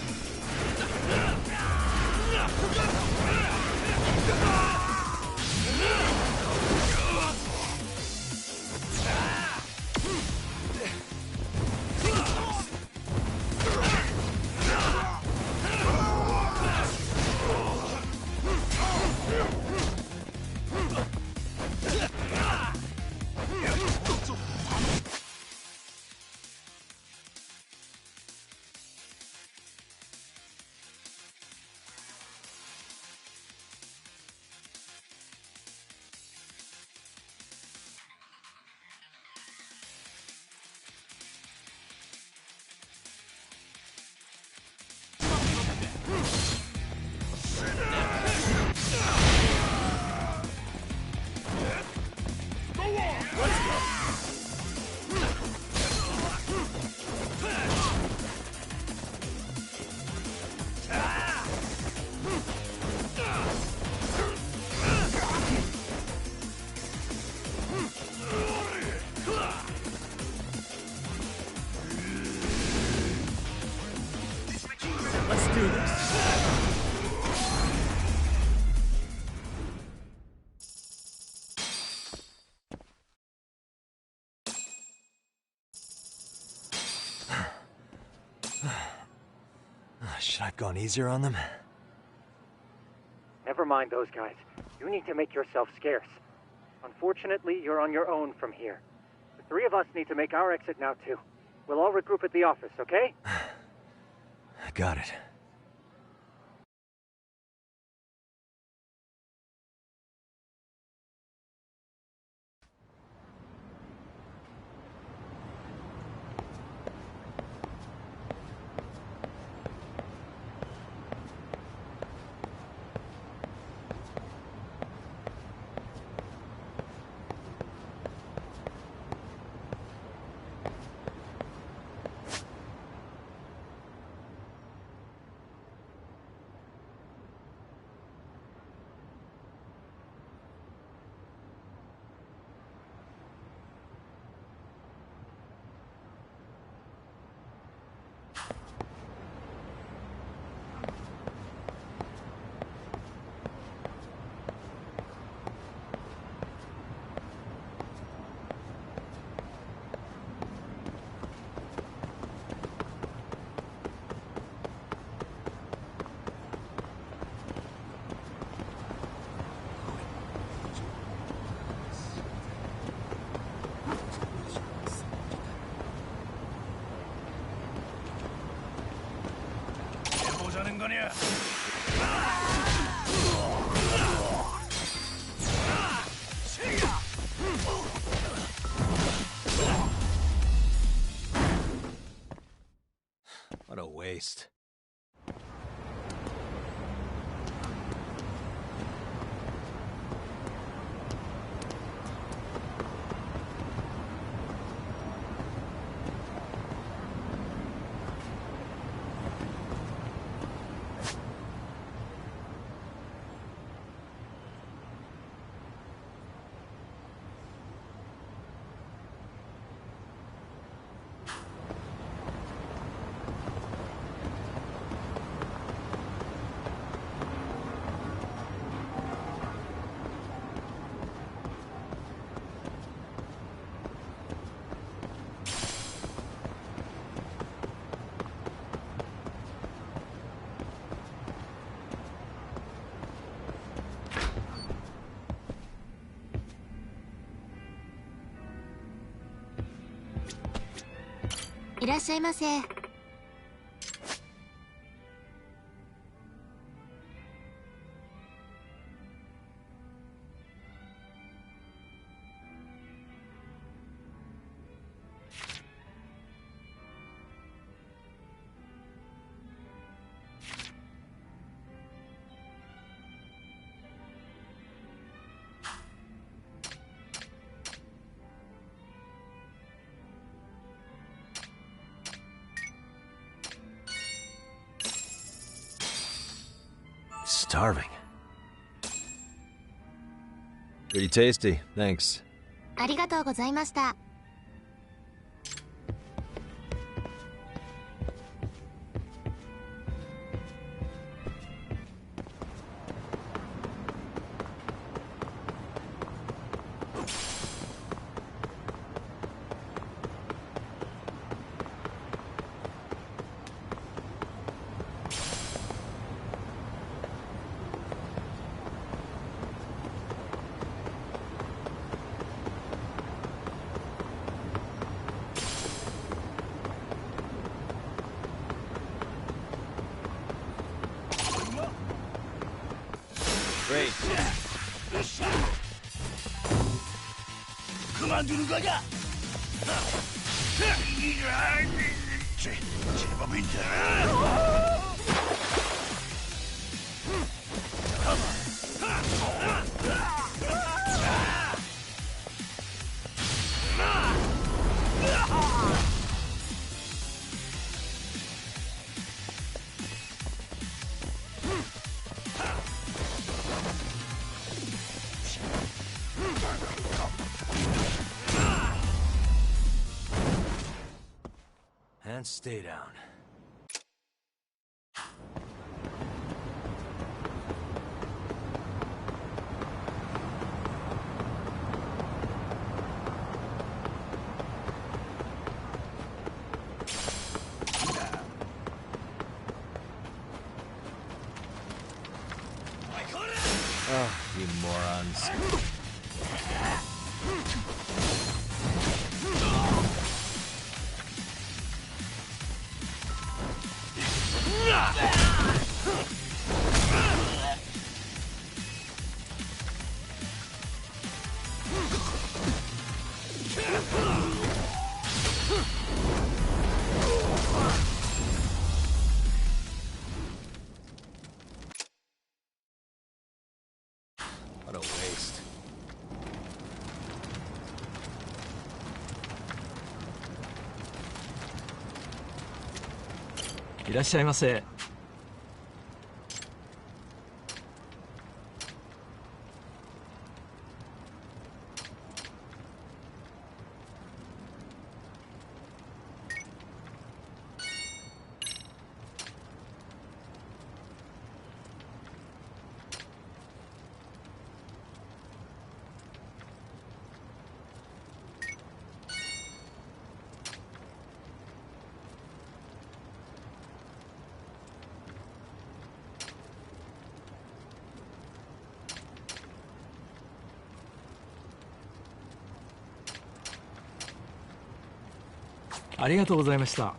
Should I have gone easier on them? Never mind those guys. You need to make yourself scarce. Unfortunately, you're on your own from here. The three of us need to make our exit now, too. We'll all regroup at the office, okay? Got it. What a waste.いらっしゃいませ。Starving. Pretty tasty, thanks. ありがとうございました。Great. 그만두는 거냐? 제법인데. And stay down. You morons. What a waste. いらっしゃいませ。ありがとうございました。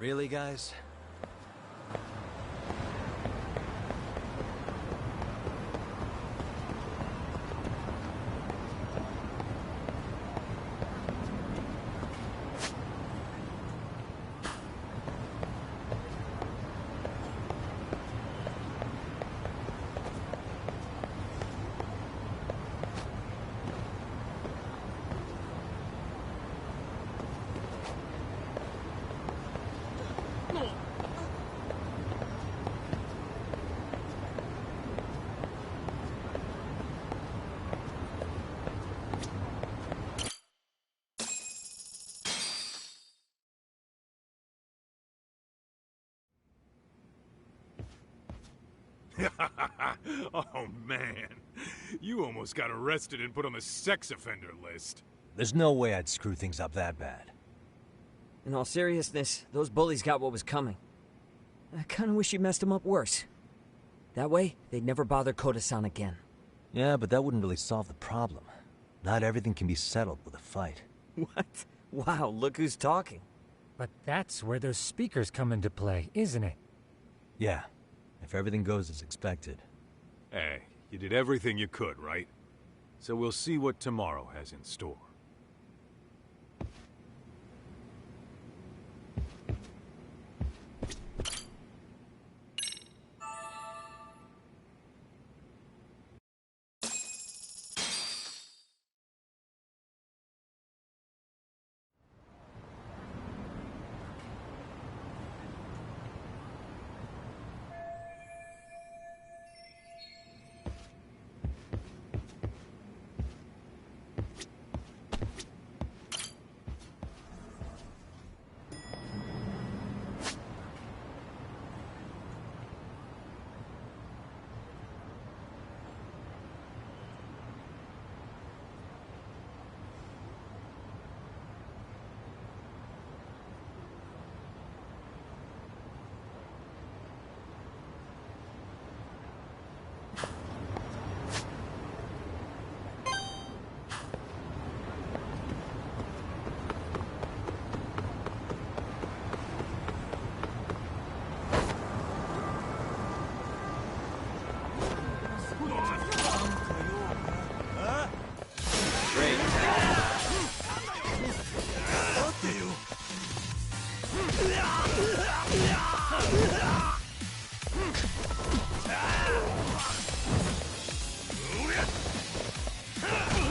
Really, guys? Oh, man. You almost got arrested and put on the sex offender list. There's no way I'd screw things up that bad. In all seriousness, those bullies got what was coming. I kinda wish you messed them up worse. That way, they'd never bother Koda-san again. Yeah, but that wouldn't really solve the problem. Not everything can be settled with a fight. What? Wow, look who's talking. But that's where those speakers come into play, isn't it? Yeah, if everything goes as expected. Hey, you did everything you could, right? So we'll see what tomorrow has in store.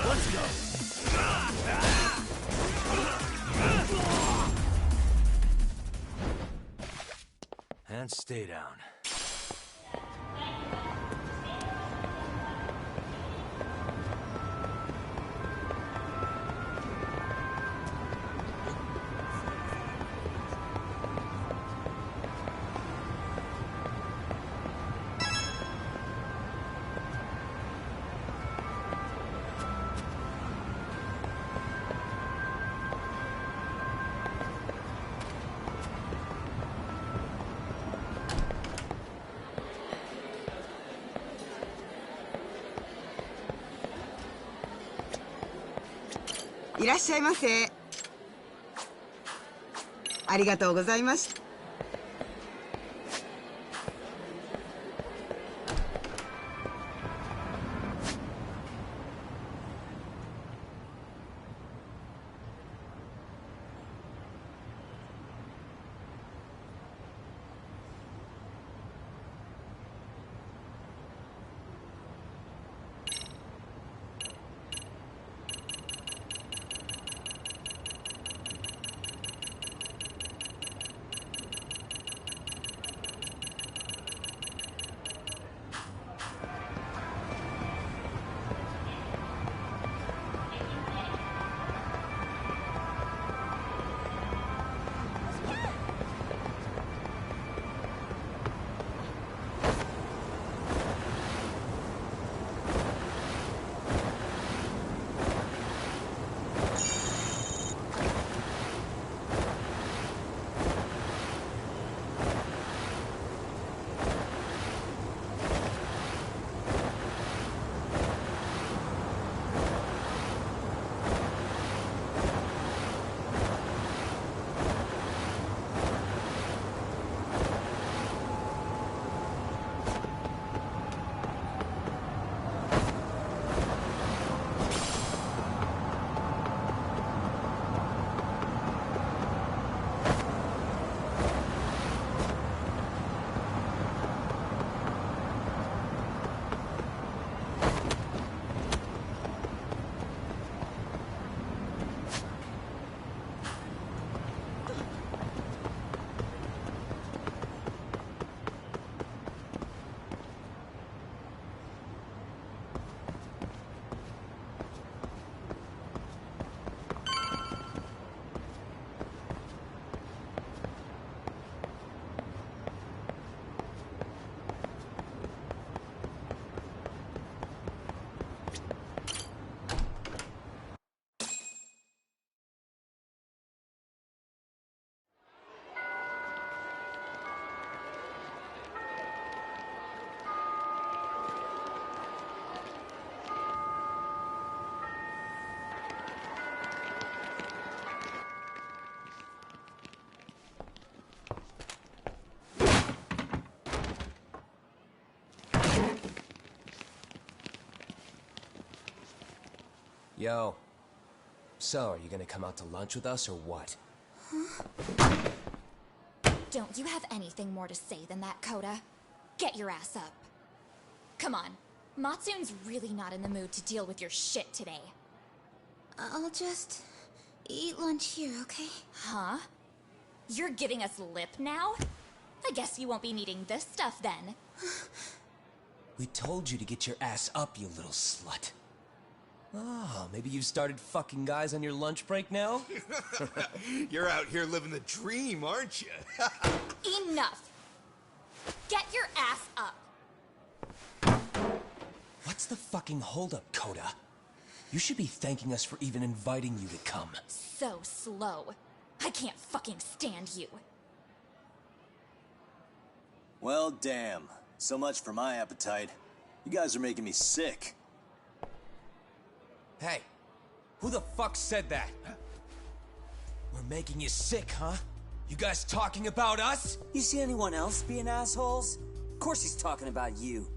Let's go. And stay down.いらっしゃいませ。ありがとうございました。Yo. So, are you gonna come out to lunch with us or what? Huh? Don't you have anything more to say than that, Coda? Get your ass up. Come on. Matsune's really not in the mood to deal with your shit today. I'll just eat lunch here, okay? Huh? You're giving us lip now? I guess you won't be needing this stuff then. We told you to get your ass up, you little slut. Oh, maybe you've started fucking guys on your lunch break now? You're out here living the dream, aren't you? Enough! Get your ass up! What's the fucking holdup, Coda? You should be thanking us for even inviting you to come. So slow. I can't fucking stand you. Well, damn. So much for my appetite. You guys are making me sick. Hey, who the fuck said that? We're making you sick, huh? You guys talking about us? You see anyone else being assholes? Of course he's talking about you.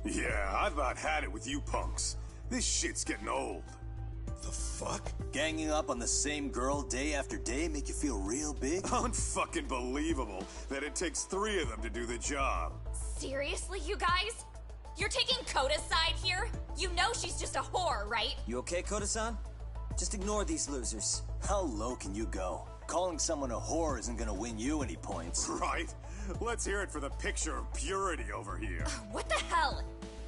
Yeah, I've about had it with you punks. This shit's getting old. The fuck? fuck? Ganging up on the same girl day after day make you feel real big? Unfucking believable that it takes 3 of them to do the job. Seriously, you guys? You're taking Koda's side here? You know she's just a whore, right? You okay, Koda-san? Just ignore these losers. How low can you go? Calling someone a whore isn't gonna win you any points. Right? Let's hear it for the picture of purity over here. What the hell?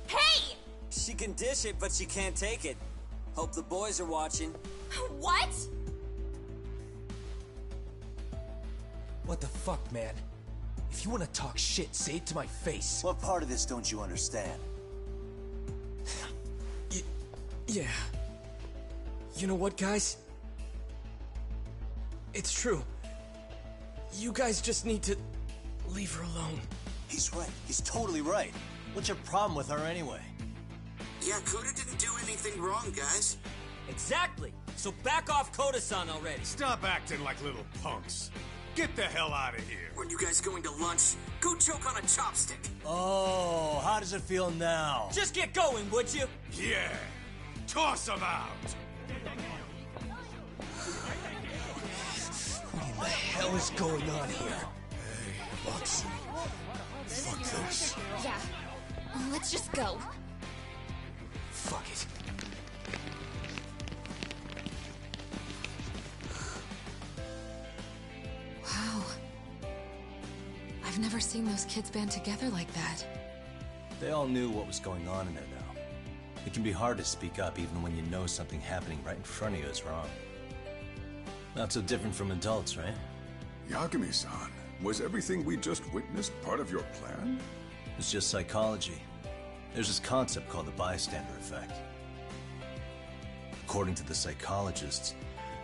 Hey! She can dish it, but she can't take it. Hope the boys are watching. What? What the fuck, man? If you want to talk shit, say it to my face. What part of this don't you understand? Yeah. You know what, guys? It's true. You guys just need to leave her alone. He's right. He's totally right. What's your problem with her anyway? Yeah, Koda didn't do anything wrong, guys. Exactly. So back off Koda-san already. Stop acting like little punks. Get the hell out of here. Weren't you guys going to lunch? Go choke on a chopstick. Oh, how does it feel now? Just get going, would you? Yeah. Toss him out. What in the hell is going on here? Hey, Watson. Fuck this. Yeah. Let's just go. Fuck it. Wow. I've never seen those kids band together like that. They all knew what was going on in there now. It can be hard to speak up even when you know something happening right in front of you is wrong. Not so different from adults, right? Yagami-san, was everything we just witnessed part of your plan? It's just psychology. There's this concept called the bystander effect. According to the psychologists,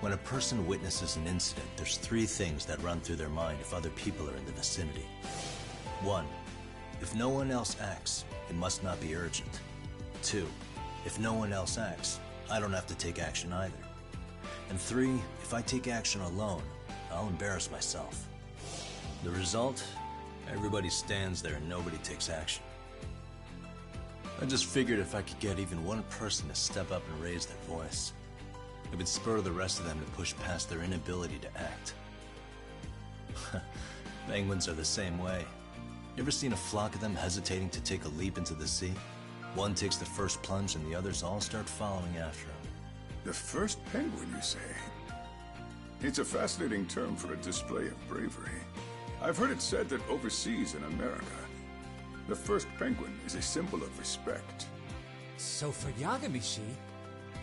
when a person witnesses an incident, there's 3 things that run through their mind if other people are in the vicinity. 1. If no one else acts, it must not be urgent. 2. If no one else acts, I don't have to take action either. And 3. If I take action alone, I'll embarrass myself. The result? Everybody stands there and nobody takes action. I just figured if I could get even one person to step up and raise their voice, it would spur the rest of them to push past their inability to act. Penguins are the same way. You ever seen a flock of them hesitating to take a leap into the sea? One takes the first plunge and the others all start following after him. The first penguin, you say? It's a fascinating term for a display of bravery. I've heard it said that overseas in America, the first penguin is a symbol of respect. So for Yagami-shi,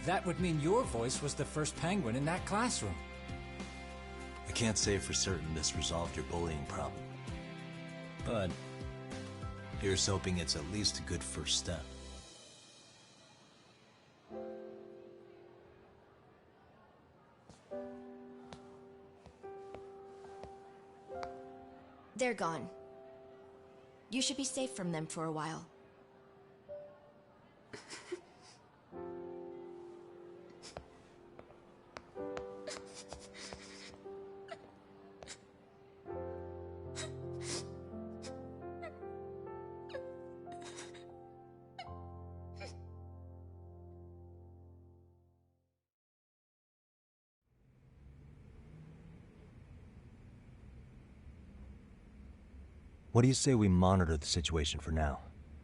that would mean your voice was the first penguin in that classroom. I can't say for certain this resolved your bullying problem. But here's hoping it's at least a good first step. They're gone. You should be safe from them for a while. What do you say we monitor the situation for now?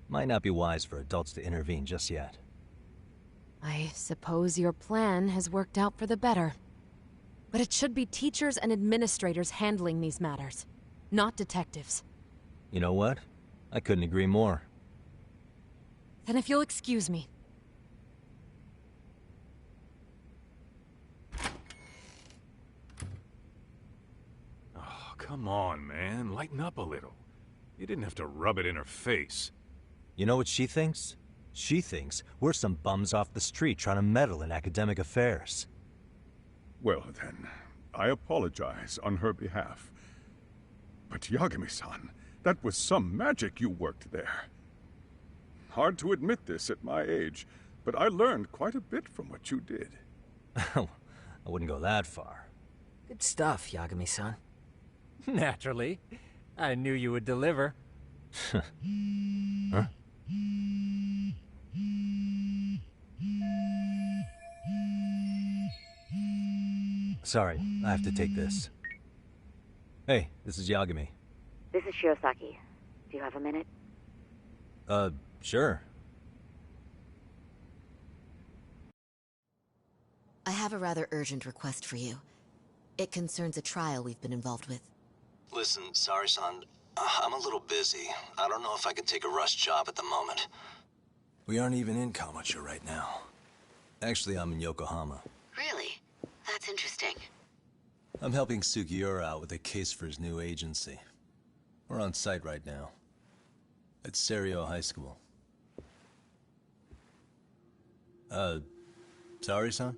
Might not be wise for adults to intervene just yet. I suppose your plan has worked out for the better. But it should be teachers and administrators handling these matters, not detectives. You know what? I couldn't agree more. Then if you'll excuse me. Oh, come on, man. Lighten up a little. You didn't have to rub it in her face. You know what she thinks? She thinks we're some bums off the street trying to meddle in academic affairs. Well then, I apologize on her behalf. But Yagami-san, that was some magic you worked there. Hard to admit this at my age, but I learned quite a bit from what you did. I wouldn't go that far. Good stuff, Yagami-san. Naturally. I knew you would deliver. Huh? Sorry, I have to take this. Hey, this is Yagami. This is Shirosaki. Do you have a minute? Sure. I have a rather urgent request for you. It concerns a trial we've been involved with. Listen, Sari-san, I'm a little busy. I don't know if I could take a rush job at the moment. We aren't even in Kawachi right now. Actually, I'm in Yokohama. Really? That's interesting. I'm helping Sugiura out with a case for his new agency. We're on site right now. At Seiryo High School. Sari-san?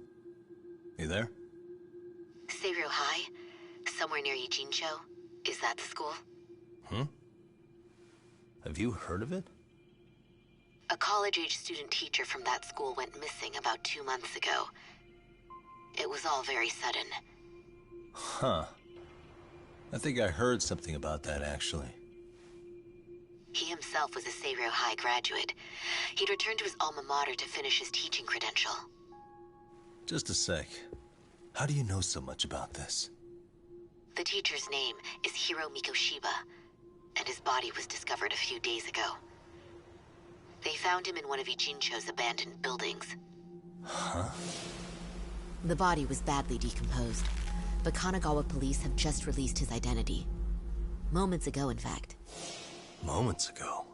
You there? Seiryo High? Somewhere near Ijincho? Is that the school? Have you heard of it? A college-age student teacher from that school went missing about 2 months ago. It was all very sudden. Huh. I think I heard something about that, actually. He himself was a Seiryo High graduate. He'd returned to his alma mater to finish his teaching credential. Just a sec. How do you know so much about this? The teacher's name is Hiro Mikoshiba, and his body was discovered a few days ago. They found him in one of Ijincho's abandoned buildings. Huh? The body was badly decomposed, but Kanagawa police have just released his identity. Moments ago, in fact. Moments ago?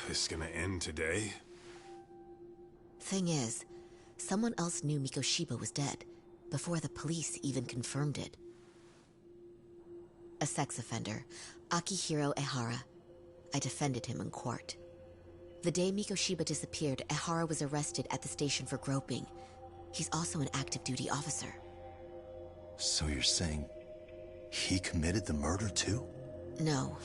This is gonna end today? Thing is, someone else knew Mikoshiba was dead, before the police even confirmed it. A sex offender, Akihiro Ehara. I defended him in court. The day Mikoshiba disappeared, Ehara was arrested at the station for groping. He's also an active duty officer. So you're saying he committed the murder too? No.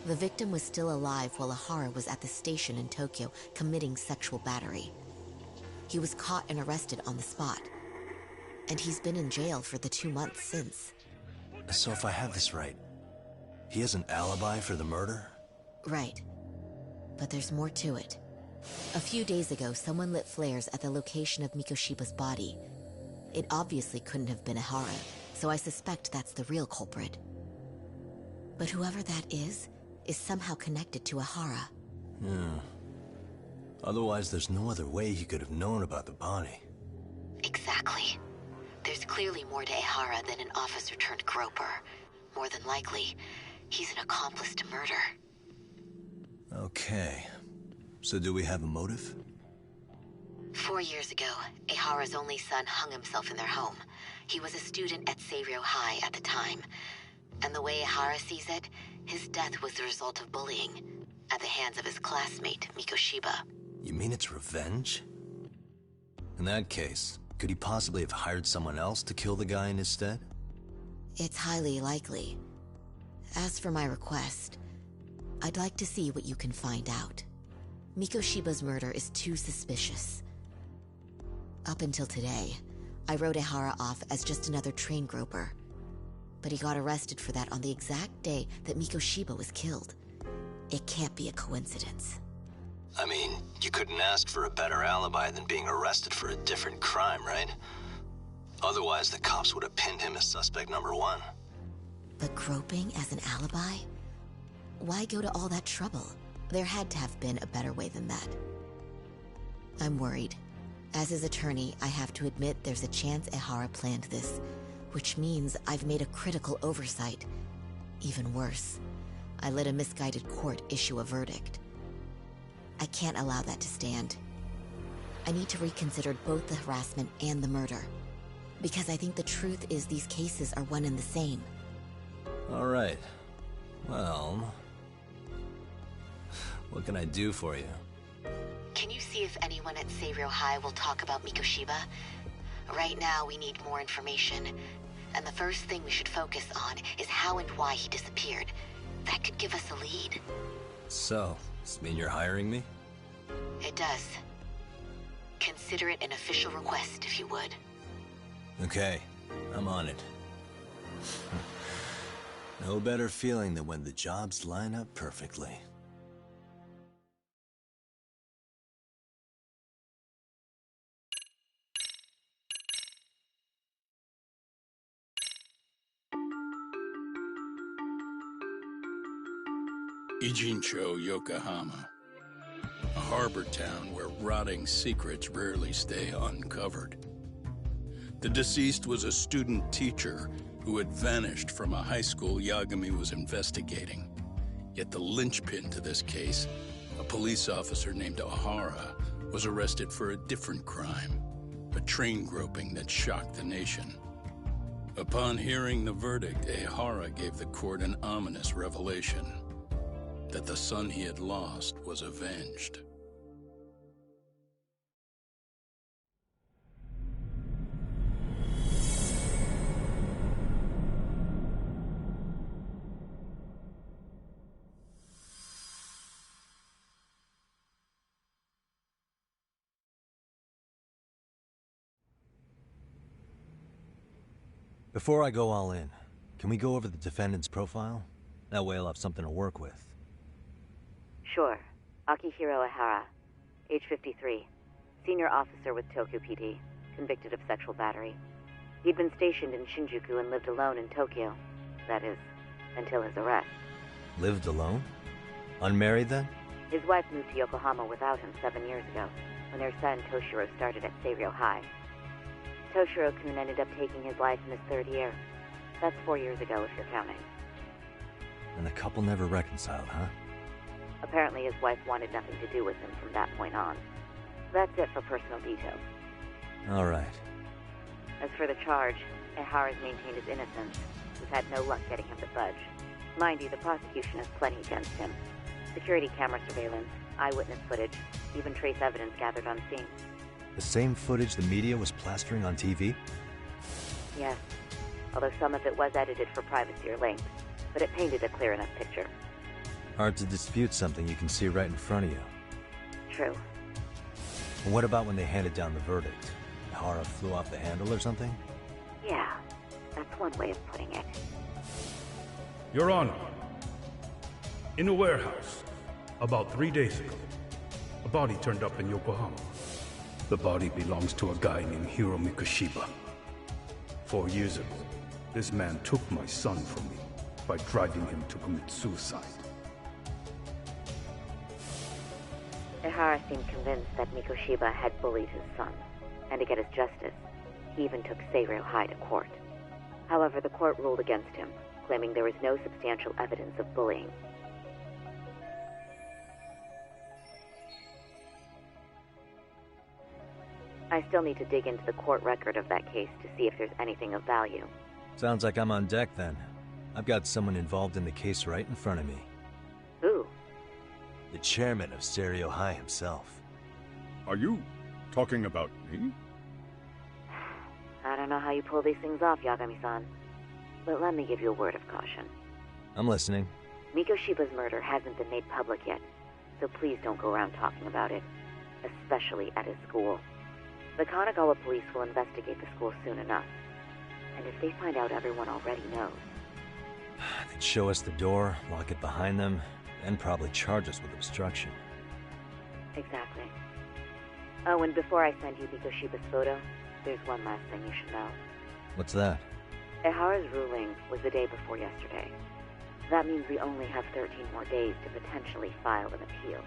The victim was still alive while Ehara was at the station in Tokyo committing sexual battery. He was caught and arrested on the spot. And he's been in jail for the 2 months since. So if I have this right, he has an alibi for the murder? Right. But there's more to it. A few days ago, someone lit flares at the location of Mikoshiba's body. It obviously couldn't have been Ehara, so I suspect that's the real culprit. But whoever that is somehow connected to Ehara. Yeah. Otherwise, there's no other way he could have known about the body. Exactly. There's clearly more to Ehara than an officer turned groper. More than likely, he's an accomplice to murder. Okay. So do we have a motive? 4 years ago, Ehara's only son hung himself in their home. He was a student at Seiryo High at the time. And the way Ehara sees it, his death was the result of bullying at the hands of his classmate, Mikoshiba. You mean it's revenge? In that case, could he possibly have hired someone else to kill the guy in his stead? It's highly likely. As for my request, I'd like to see what you can find out. Mikoshiba's murder is too suspicious. Up until today, I wrote Ehara off as just another train groper. But he got arrested for that on the exact day that Mikoshiba was killed. It can't be a coincidence. I mean, you couldn't ask for a better alibi than being arrested for a different crime, right? Otherwise, the cops would have pinned him as suspect number 1. But groping as an alibi? Why go to all that trouble? There had to have been a better way than that. I'm worried. As his attorney, I have to admit there's a chance Ehara planned this, which means I've made a critical oversight. Even worse, I let a misguided court issue a verdict. I can't allow that to stand. I need to reconsider both the harassment and the murder, because I think the truth is these cases are one and the same. All right. Well, what can I do for you? Can you see if anyone at Seiryo High will talk about Mikoshiba? Right now, we need more information. And the first thing we should focus on is how and why he disappeared. That could give us a lead. So, does this mean you're hiring me? It does. Consider it an official request, if you would. Okay, I'm on it. No better feeling than when the jobs line up perfectly. Ijincho, Yokohama. A harbor town where rotting secrets rarely stay uncovered. The deceased was a student teacher who had vanished from a high school Yagami was investigating. Yet the linchpin to this case, a police officer named Ohara, was arrested for a different crime, a train groping that shocked the nation. Upon hearing the verdict, Ohara gave the court an ominous revelation, that the son he had lost was avenged. Before I go all in, can we go over the defendant's profile? That way I'll have something to work with. Sure. Akihiro Ihara, age 53, senior officer with Tokyo PD, convicted of sexual battery. He'd been stationed in Shinjuku and lived alone in Tokyo. That is, until his arrest. Lived alone? Unmarried then? His wife moved to Yokohama without him 7 years ago, when their son Toshiro started at Seiryo High. Toshiro-kun ended up taking his life in his third year. That's 4 years ago, if you're counting. And the couple never reconciled, huh? Apparently his wife wanted nothing to do with him from that point on. That's it for personal details. All right. As for the charge, Ihara's maintained his innocence. We've had no luck getting him to budge. Mind you, the prosecution has plenty against him. Security camera surveillance, eyewitness footage, even trace evidence gathered on scene. The same footage the media was plastering on TV? Yes, although some of it was edited for privacy or length, but it painted a clear enough picture. Hard to dispute something you can see right in front of you. True. And what about when they handed down the verdict? Ihara flew off the handle or something? Yeah, that's one way of putting it. Your Honor, in a warehouse, about 3 days ago, a body turned up in Yokohama. The body belongs to a guy named Hiro Mikoshiba. 4 years ago, this man took my son from me by driving him to commit suicide. Ihara seemed convinced that Mikoshiba had bullied his son, and to get his justice, he even took Seiryo High to court. However, the court ruled against him, claiming there was no substantial evidence of bullying. I still need to dig into the court record of that case to see if there's anything of value. Sounds like I'm on deck then. I've got someone involved in the case right in front of me. Who? The chairman of Seiryo High himself. Are you talking about me? I don't know how you pull these things off, Yagami-san. But let me give you a word of caution. I'm listening. Mikoshiba's murder hasn't been made public yet, so please don't go around talking about it. Especially at his school. The Kanagawa police will investigate the school soon enough. And if they find out everyone already knows... They'd show us the door, lock it behind them, then probably charge us with obstruction. Exactly. Oh, and before I send you Mikoshiba's photo, there's one last thing you should know. What's that? Ihara's ruling was the day before yesterday. That means we only have 13 more days to potentially file an appeal.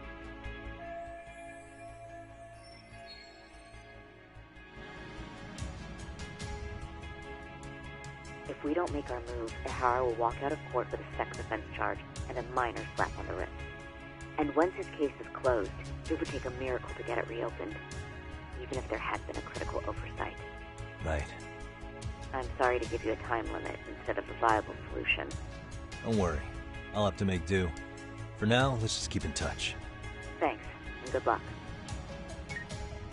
If we don't make our move, Ihara will walk out of court with a sex offense charge and a minor slap on the wrist. And once his case is closed, it would take a miracle to get it reopened, even if there had been a critical oversight. Right. I'm sorry to give you a time limit instead of a viable solution. Don't worry. I'll have to make do. For now, let's just keep in touch. Thanks, and good luck.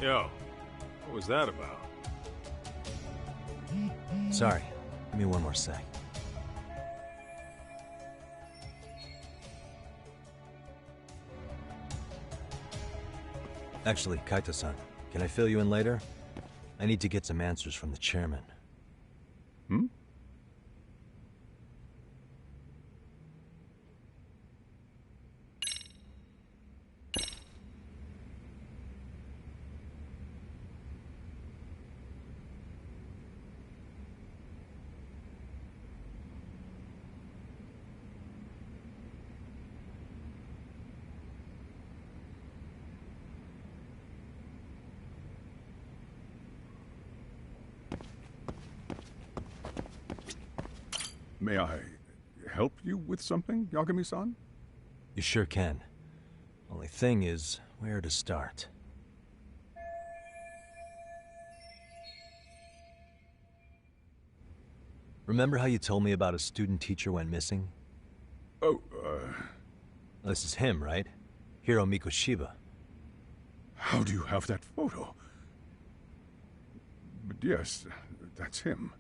Yo, what was that about? Sorry. Give me one more sec. Actually, Kaito-san, can I fill you in later? I need to get some answers from the chairman. Hmm? May I help you with something, Yagami-san? You sure can. Only thing is, where to start? Remember how you told me about a student teacher went missing? Oh, This is him, right? Hiro Mikoshiba. How do you have that photo? But yes, that's him.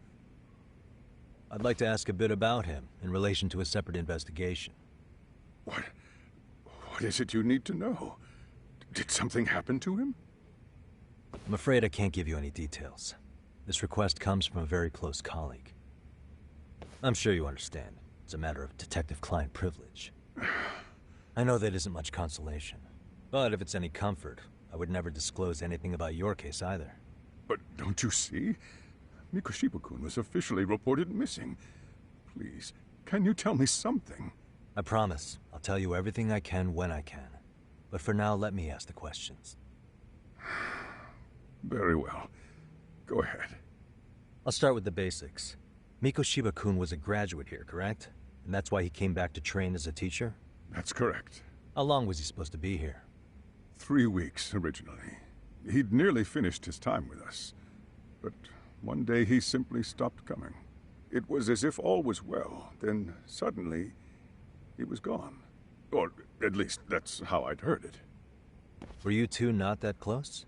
I'd like to ask a bit about him in relation to a separate investigation. What is it you need to know? Did something happen to him? I'm afraid I can't give you any details. This request comes from a very close colleague. I'm sure you understand. It's a matter of detective-client privilege. I know that isn't much consolation. But if it's any comfort, I would never disclose anything about your case either. But don't you see? Mikoshiba-kun was officially reported missing. Please, can you tell me something? I promise. I'll tell you everything I can when I can. But for now, let me ask the questions. Very well. Go ahead. I'll start with the basics. Mikoshiba-kun was a graduate here, correct? And that's why he came back to train as a teacher? That's correct. How long was he supposed to be here? 3 weeks, originally. He'd nearly finished his time with us. But one day he simply stopped coming. It was as if all was well, then suddenly he was gone. Or at least that's how I'd heard it. Were you two not that close?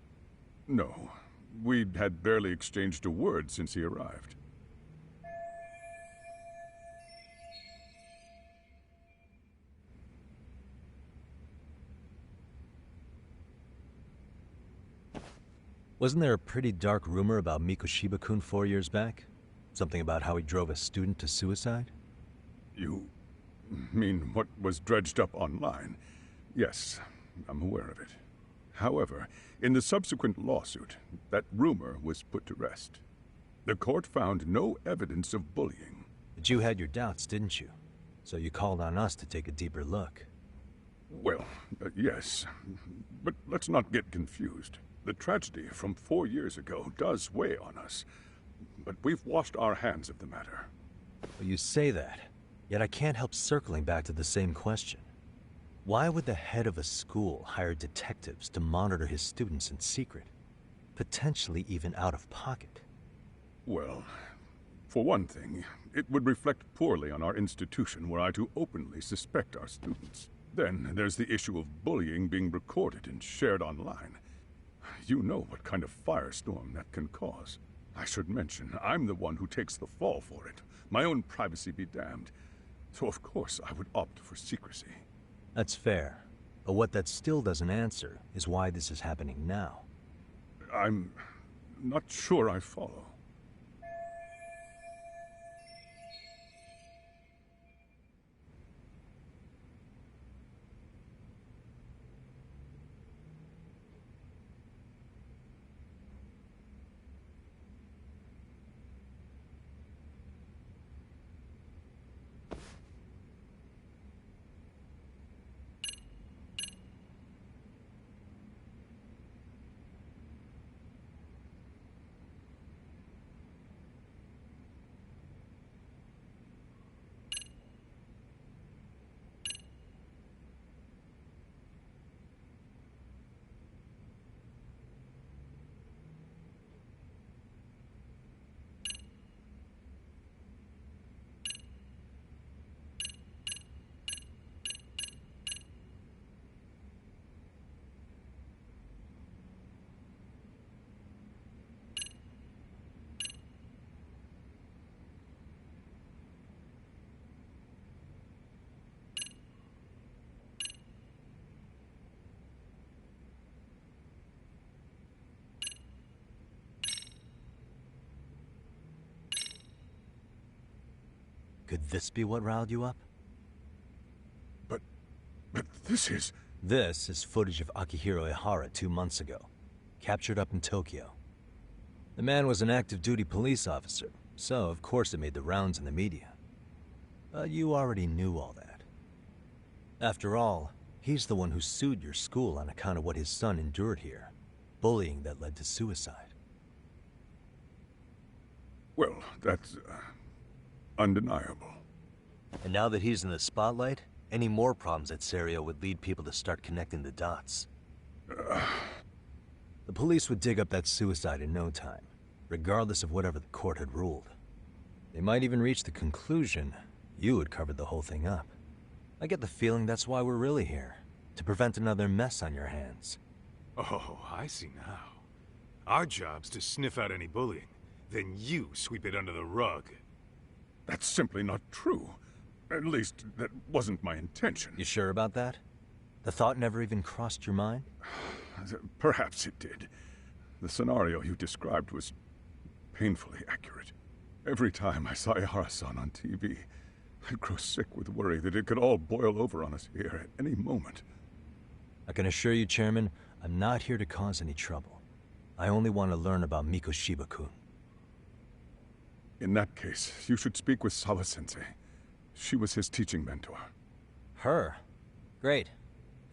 No. We'd had barely exchanged a word since he arrived. Wasn't there a pretty dark rumor about Mikoshiba-kun 4 years back? Something about how he drove a student to suicide? You mean what was dredged up online? Yes, I'm aware of it. However, in the subsequent lawsuit, that rumor was put to rest. The court found no evidence of bullying. But you had your doubts, didn't you? So you called on us to take a deeper look. Well, yes. But let's not get confused. The tragedy from 4 years ago does weigh on us. But we've washed our hands of the matter. Well, you say that, yet I can't help circling back to the same question. Why would the head of a school hire detectives to monitor his students in secret? Potentially even out of pocket. Well, for one thing, it would reflect poorly on our institution were I to openly suspect our students. Then there's the issue of bullying being recorded and shared online. You know what kind of firestorm that can cause. I should mention, I'm the one who takes the fall for it. My own privacy be damned. So of course I would opt for secrecy. That's fair. But what that still doesn't answer is why this is happening now. I'm not sure I follow. Could this be what riled you up? But this is... This is footage of Akihiro Ihara 2 months ago, captured up in Tokyo. The man was an active duty police officer, so of course it made the rounds in the media. But you already knew all that. After all, he's the one who sued your school on account of what his son endured here. Bullying that led to suicide. Well, that's undeniable. And now that he's in the spotlight, any more problems at Serio would lead people to start connecting the dots. The police would dig up that suicide in no time, regardless of whatever the court had ruled. They might even reach the conclusion you had covered the whole thing up. I get the feeling that's why we're really here, to prevent another mess on your hands. Oh, I see now. Our job's to sniff out any bullying, then you sweep it under the rug. That's simply not true. At least, that wasn't my intention. You sure about that? The thought never even crossed your mind? Perhaps it did. The scenario you described was painfully accurate. Every time I saw Ihara-san on TV, I'd grow sick with worry that it could all boil over on us here at any moment. I can assure you, Chairman, I'm not here to cause any trouble. I only want to learn about Mikoshiba-kun. In that case, you should speak with Sawa-sensei. She was his teaching mentor. Her? Great.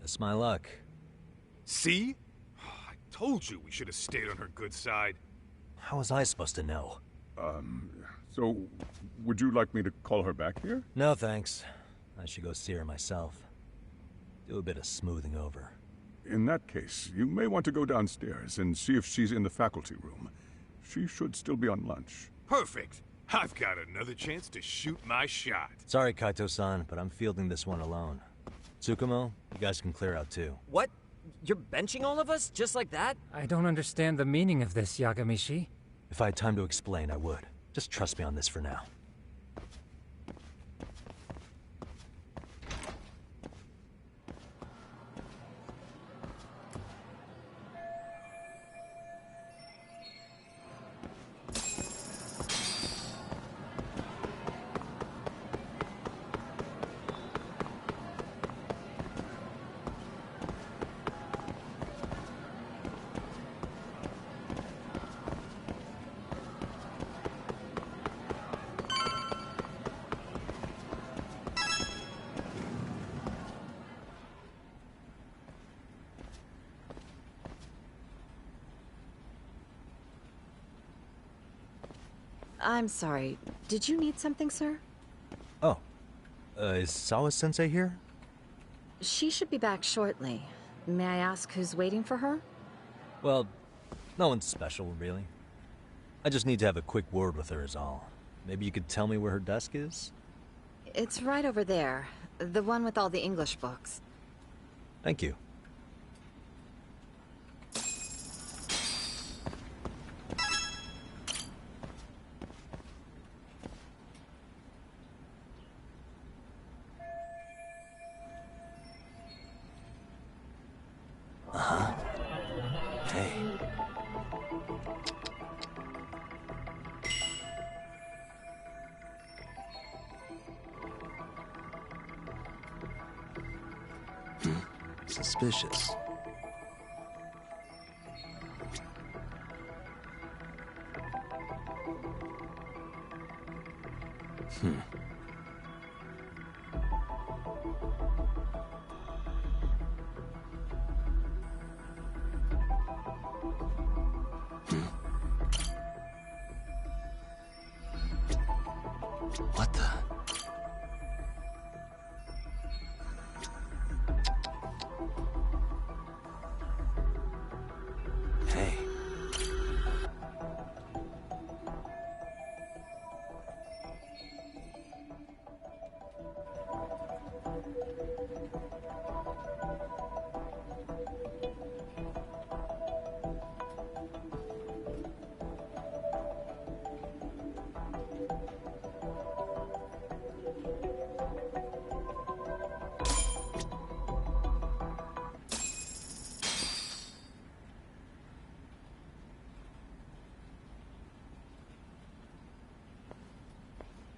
That's my luck. See? I told you we should have stayed on her good side. How was I supposed to know? So, would you like me to call her back here? No, thanks. I should go see her myself. Do a bit of smoothing over. In that case, you may want to go downstairs and see if she's in the faculty room. She should still be on lunch. Perfect. I've got another chance to shoot my shot. Sorry, Kaito-san, but I'm fielding this one alone. Tsukumo, you guys can clear out too. What? You're benching all of us? Just like that? I don't understand the meaning of this, Yagamishi. If I had time to explain, I would. Just trust me on this for now. I'm sorry. Did you need something, sir? Oh. Is Sawa-sensei here? She should be back shortly. May I ask who's waiting for her? Well, no one's special, really. I just need to have a quick word with her is all. Maybe you could tell me where her desk is? It's right over there. The one with all the English books. Thank you. Suspicious. What the? Hey.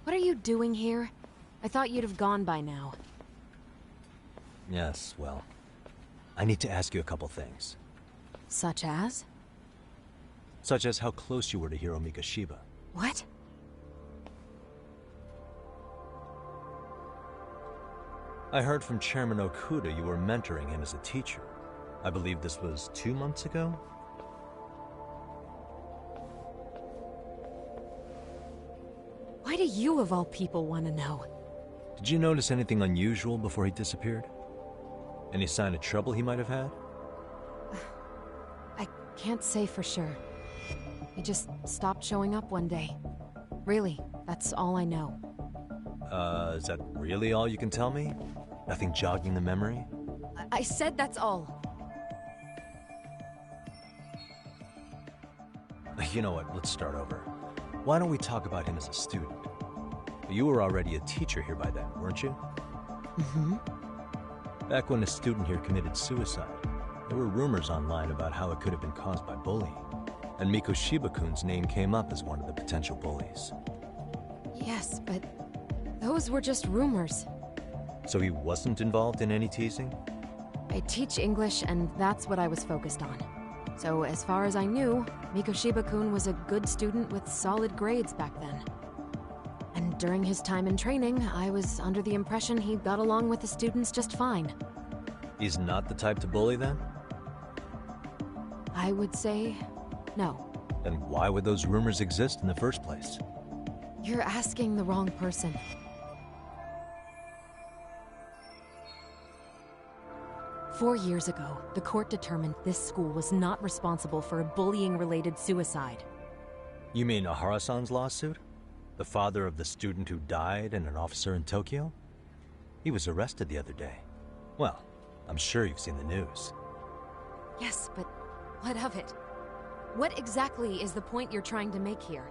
What are you doing here? I thought you'd have gone by now. Yes, well, I need to ask you a couple things. Such as? Such as how close you were to Hiro Mikoshiba. What? I heard from Chairman Okuda you were mentoring him as a teacher. I believe this was 2 months ago? Why do you, of all people, want to know? Did you notice anything unusual before he disappeared? Any sign of trouble he might have had? I can't say for sure. He just stopped showing up one day. Really, that's all I know. Is that really all you can tell me? Nothing jogging the memory? I said that's all. You know what, let's start over. Why don't we talk about him as a student? You were already a teacher here by then, weren't you? Mm-hmm. Back when a student here committed suicide, there were rumors online about how it could have been caused by bullying. And Miko Shiba-kun's name came up as one of the potential bullies. Yes, but those were just rumors. So he wasn't involved in any teasing? I teach English, and that's what I was focused on. So as far as I knew, Miko Shiba-kun was a good student with solid grades back then. And during his time in training, I was under the impression he got along with the students just fine. He's not the type to bully then? I would say no. Then why would those rumors exist in the first place? You're asking the wrong person. Four years ago, the court determined this school was not responsible for a bullying-related suicide. You mean Ahara-san's lawsuit? The father of the student who died and an officer in Tokyo? He was arrested the other day. Well, I'm sure you've seen the news. Yes, but what of it? What exactly is the point you're trying to make here?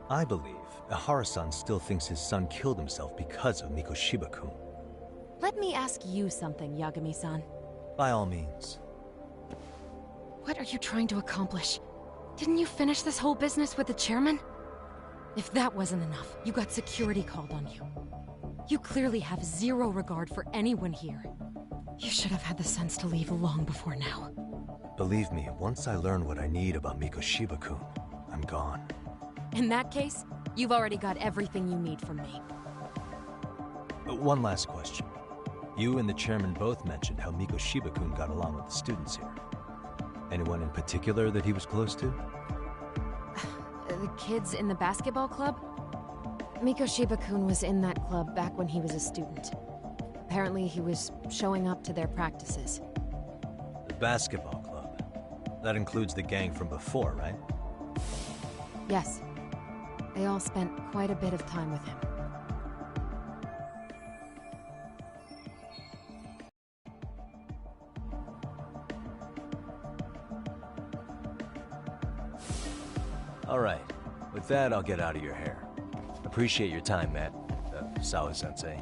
I believe Ahara-san still thinks his son killed himself because of Miko Shiba-kun. Let me ask you something, Yagami-san. By all means. What are you trying to accomplish? Didn't you finish this whole business with the chairman? If that wasn't enough, you got security called on you. You clearly have zero regard for anyone here. You should have had the sense to leave long before now. Believe me, once I learn what I need about Miko Shiba-kun, I'm gone. In that case, you've already got everything you need from me. One last question. You and the chairman both mentioned how Miko Shiba-kun got along with the students here. Anyone in particular that he was close to? The kids in the basketball club? Miko Shiba-kun was in that club back when he was a student. Apparently he was showing up to their practices. The basketball club? That includes the gang from before, right? Yes. They all spent quite a bit of time with him. All right. With that, I'll get out of your hair. Appreciate your time, Matt. Sawa-sensei.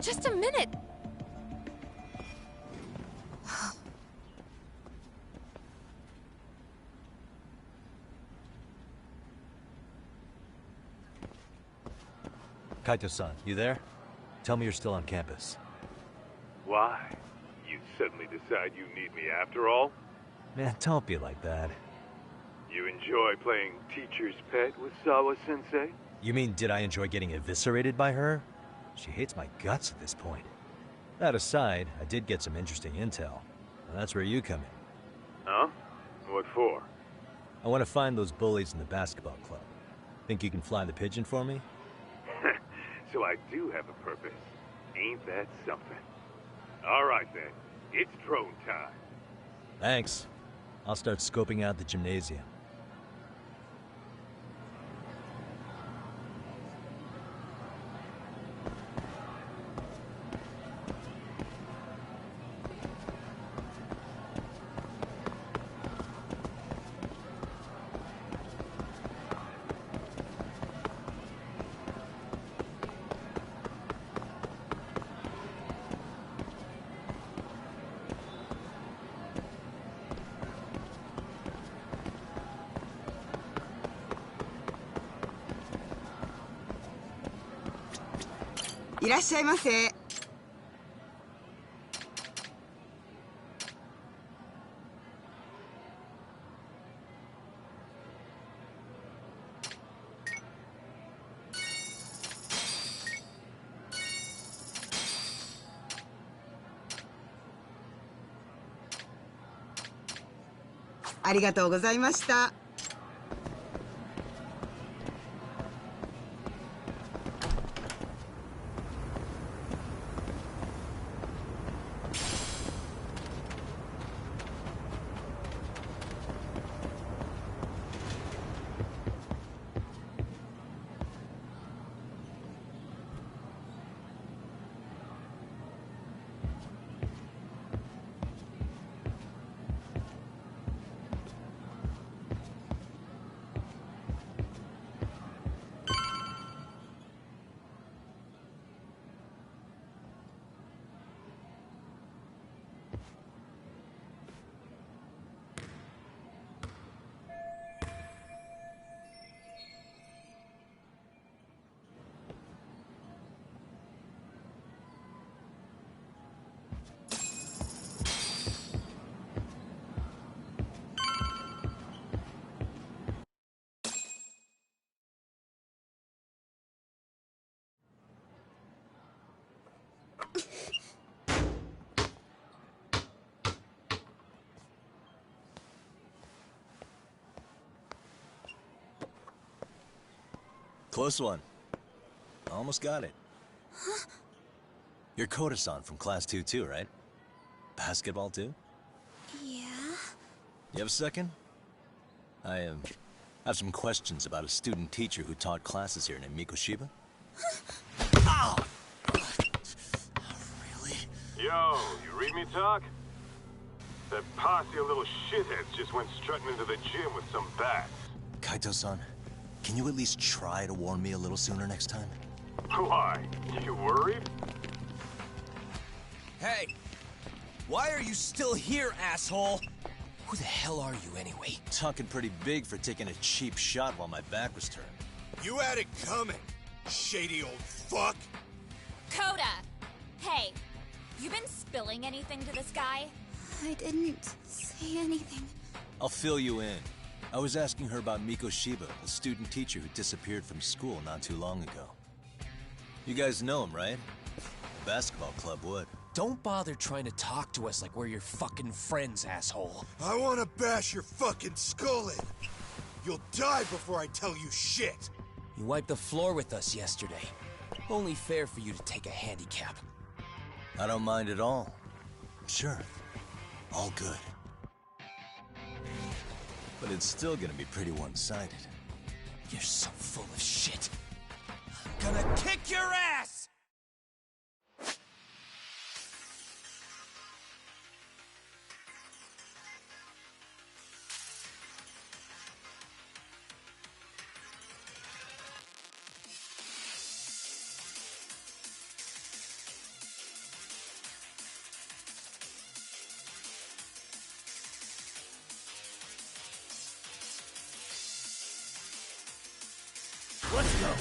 Just a minute! Kaito-san, you there? Tell me you're still on campus. Why? You suddenly decide you need me after all? Man, don't be like that. You enjoy playing teacher's pet with Sawa-sensei? You mean, did I enjoy getting eviscerated by her? She hates my guts at this point. That aside, I did get some interesting intel. And that's where you come in. Huh? What for? I want to find those bullies in the basketball club. Think you can fly the pigeon for me? So I do have a purpose. Ain't that something? All right then. It's drone time. Thanks. I'll start scoping out the gymnasium.いらっしゃいませ。ありがとうございました。Close one. Almost got it. Huh? You're Koda-san from Class 2 too, right? Basketball too? Yeah? You have a second? I have some questions about a student teacher who taught classes here named Mikoshiba. Ow! Really? Yo, you read me talk? That posse of little shitheads just went strutting into the gym with some bats. Kaito-san, can you at least try to warn me a little sooner next time? Why? You worried? Hey! Why are you still here, asshole? Who the hell are you, anyway? Talking pretty big for taking a cheap shot while my back was turned. You had it coming, shady old fuck! Coda! Hey, you been spilling anything to this guy? I didn't say anything. I'll fill you in. I was asking her about Mikoshiba, a student teacher who disappeared from school not too long ago. You guys know him, right? The basketball club would. Don't bother trying to talk to us like we're your fucking friends, asshole. I wanna bash your fucking skull in. You'll die before I tell you shit. You wiped the floor with us yesterday. Only fair for you to take a handicap. I don't mind at all. Sure. All good. But it's still gonna be pretty one-sided. You're so full of shit. I'm gonna kick your ass! Let's go.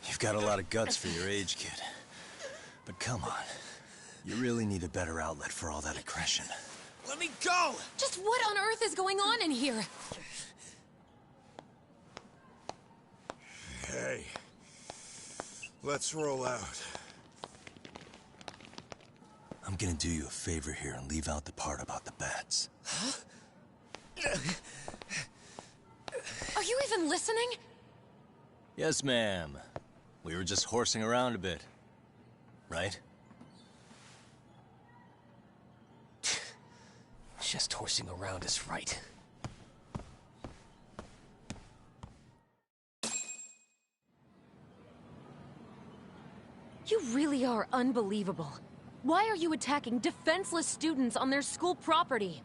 You've got a lot of guts for your age, kid. But come on. You really need a better outlet for all that aggression. Let me go! Just what on earth is going on in here? Hey. Let's roll out. I'm gonna do you a favor here and leave out the part about the bats. Huh? Are you even listening? Yes, ma'am. We were just horsing around a bit. Right? Just horsing around is right. You really are unbelievable. Why are you attacking defenseless students on their school property?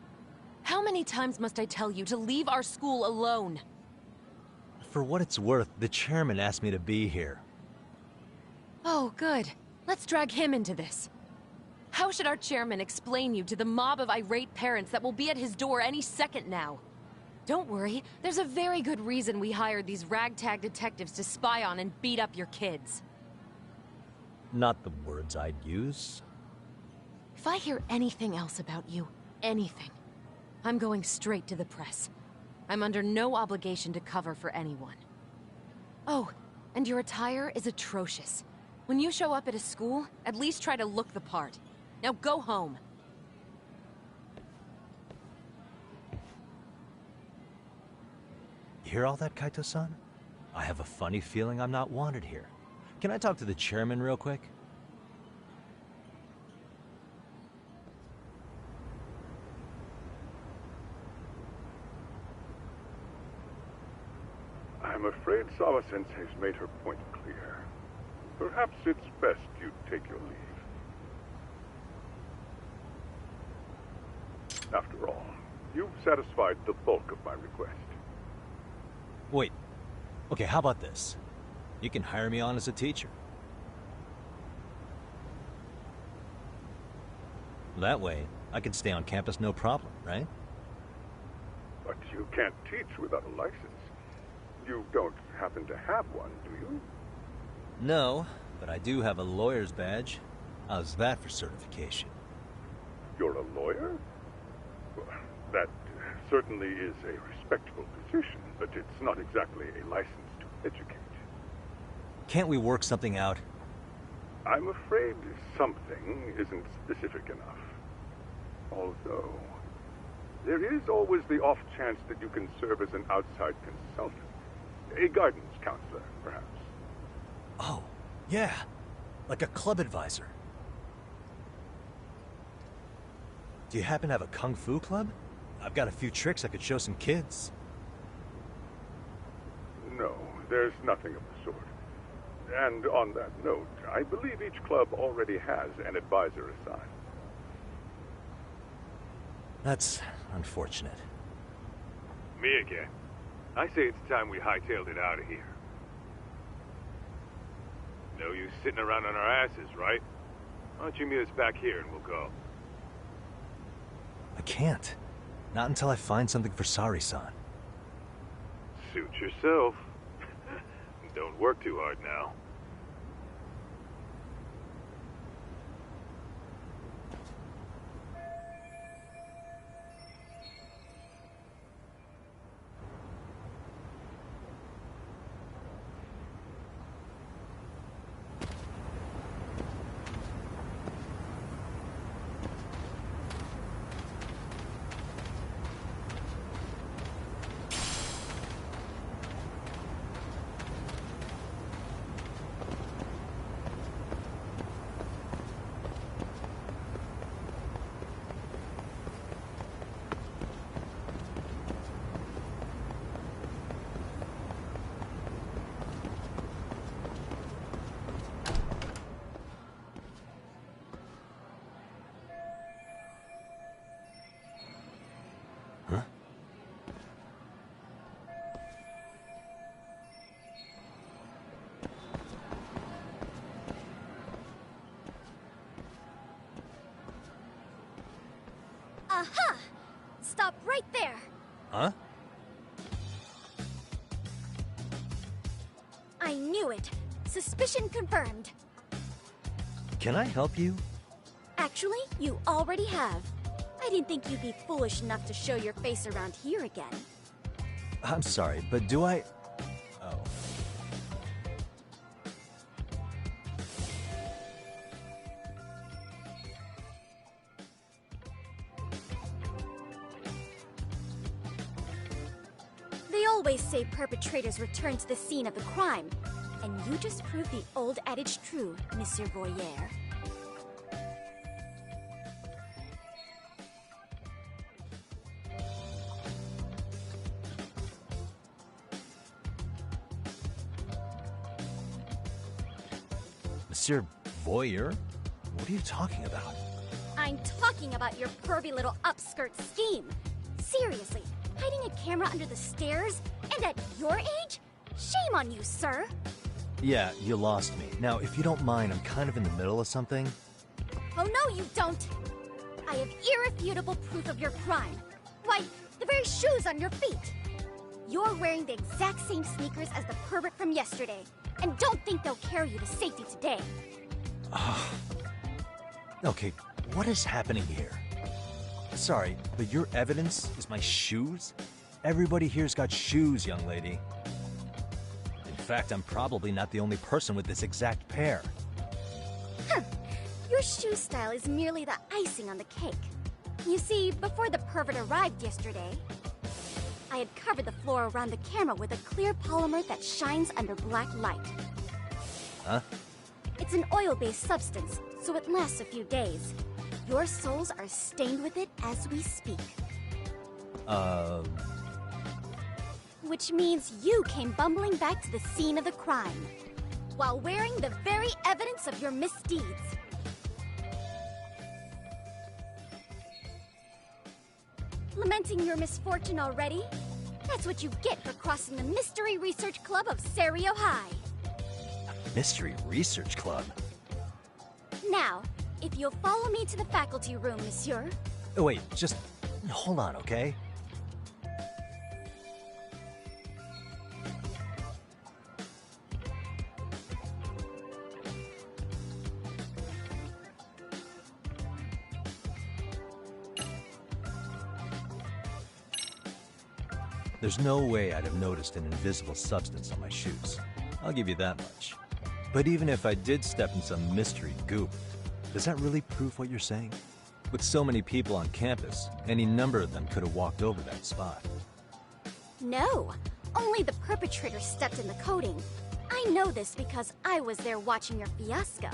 How many times must I tell you to leave our school alone? For what it's worth, the chairman asked me to be here. Oh, good. Let's drag him into this. How should our chairman explain you to the mob of irate parents that will be at his door any second now? Don't worry, there's a very good reason we hired these ragtag detectives to spy on and beat up your kids. Not the words I'd use. If I hear anything else about you, anything, I'm going straight to the press. I'm under no obligation to cover for anyone. Oh, and your attire is atrocious. When you show up at a school, at least try to look the part. Now go home. You hear all that, Kaito-san? I have a funny feeling I'm not wanted here. Can I talk to the chairman real quick? I'm afraid Sawa-sensei's made her point clear. Perhaps it's best you take your leave. After all, you've satisfied the bulk of my request. Wait. Okay, how about this? You can hire me on as a teacher. That way, I can stay on campus no problem, right? But you can't teach without a license. You don't happen to have one, do you? No, but I do have a lawyer's badge. How's that for certification? You're a lawyer? Well, that certainly is a respectable position, but it's not exactly a license to educate. Can't we work something out? I'm afraid something isn't specific enough. Although, there is always the off chance that you can serve as an outside consultant. A guidance counselor, perhaps. Oh, yeah. Like a club advisor. Do you happen to have a kung fu club? I've got a few tricks I could show some kids. No, there's nothing of the sort. And on that note, I believe each club already has an advisor assigned. That's unfortunate. Me again. I say it's time we hightailed it out of here. No use sitting around on our asses, right? Why don't you meet us back here and we'll go? I can't. Not until I find something for Sari-san. Suit yourself. Don't work too hard now. Aha! Stop right there! Huh? I knew it! Suspicion confirmed. Can I help you? Actually, you already have. I didn't think you'd be foolish enough to show your face around here again. I'm sorry, but do I... Oh. They always say perpetrators return to the scene of the crime. And you just proved the old adage true, Monsieur Voyeur. Monsieur Voyeur? What are you talking about? I'm talking about your pervy little upskirt scheme. Seriously, hiding a camera under the stairs? And at your age? Shame on you, sir. Yeah, you lost me. Now, if you don't mind, I'm kind of in the middle of something. Oh, no, you don't. I have irrefutable proof of your crime. Why, the very shoes on your feet. You're wearing the exact same sneakers as the pervert from yesterday. And don't think they'll carry you to safety today. Okay, what is happening here? Sorry, but your evidence is my shoes? Everybody here's got shoes, young lady. In fact, I'm probably not the only person with this exact pair. Huh. Your shoe style is merely the icing on the cake. You see, before the pervert arrived yesterday, I I had covered the floor around the camera with a clear polymer that shines under black light. Huh? It's an oil-based substance, so it lasts a few days. Your souls are stained with it as we speak. Which means you came bumbling back to the scene of the crime, while wearing the very evidence of your misdeeds. Lamenting your misfortune already? That's what you get for crossing the Mystery Research Club of Serio High. Mystery Research Club? Now, if you'll follow me to the faculty room, monsieur. Oh, wait, just hold on, okay? There's no way I'd have noticed an invisible substance on my shoes. I'll give you that much. But even if I did step in some mystery goop, does that really prove what you're saying? With so many people on campus, any number of them could have walked over that spot. No, only the perpetrator stepped in the coating. I know this because I was there watching your fiasco.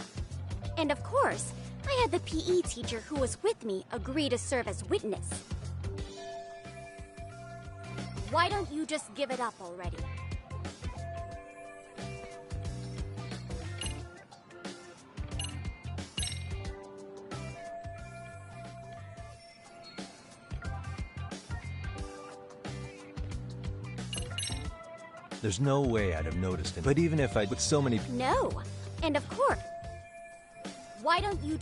And of course, I had the PE teacher who was with me agree to serve as witness. Why don't you just give it up already? There's no way I'd have noticed it, but even if I... with so many... No, and of course. Why don't you...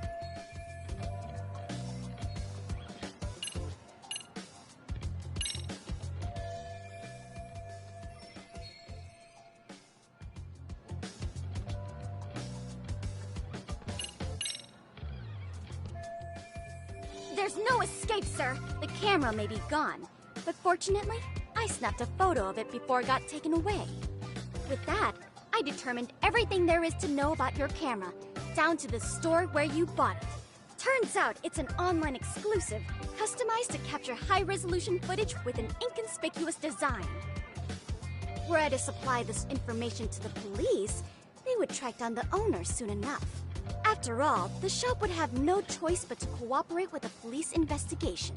There's no escape, sir. The camera may be gone, but fortunately, I snapped a photo of it before it got taken away. With that, I determined everything there is to know about your camera, down to the store where you bought it. Turns out it's an online exclusive, customized to capture high-resolution footage with an inconspicuous design. Were I to supply this information to the police, they would track down the owner soon enough. After all, the shop would have no choice but to cooperate with the police investigation.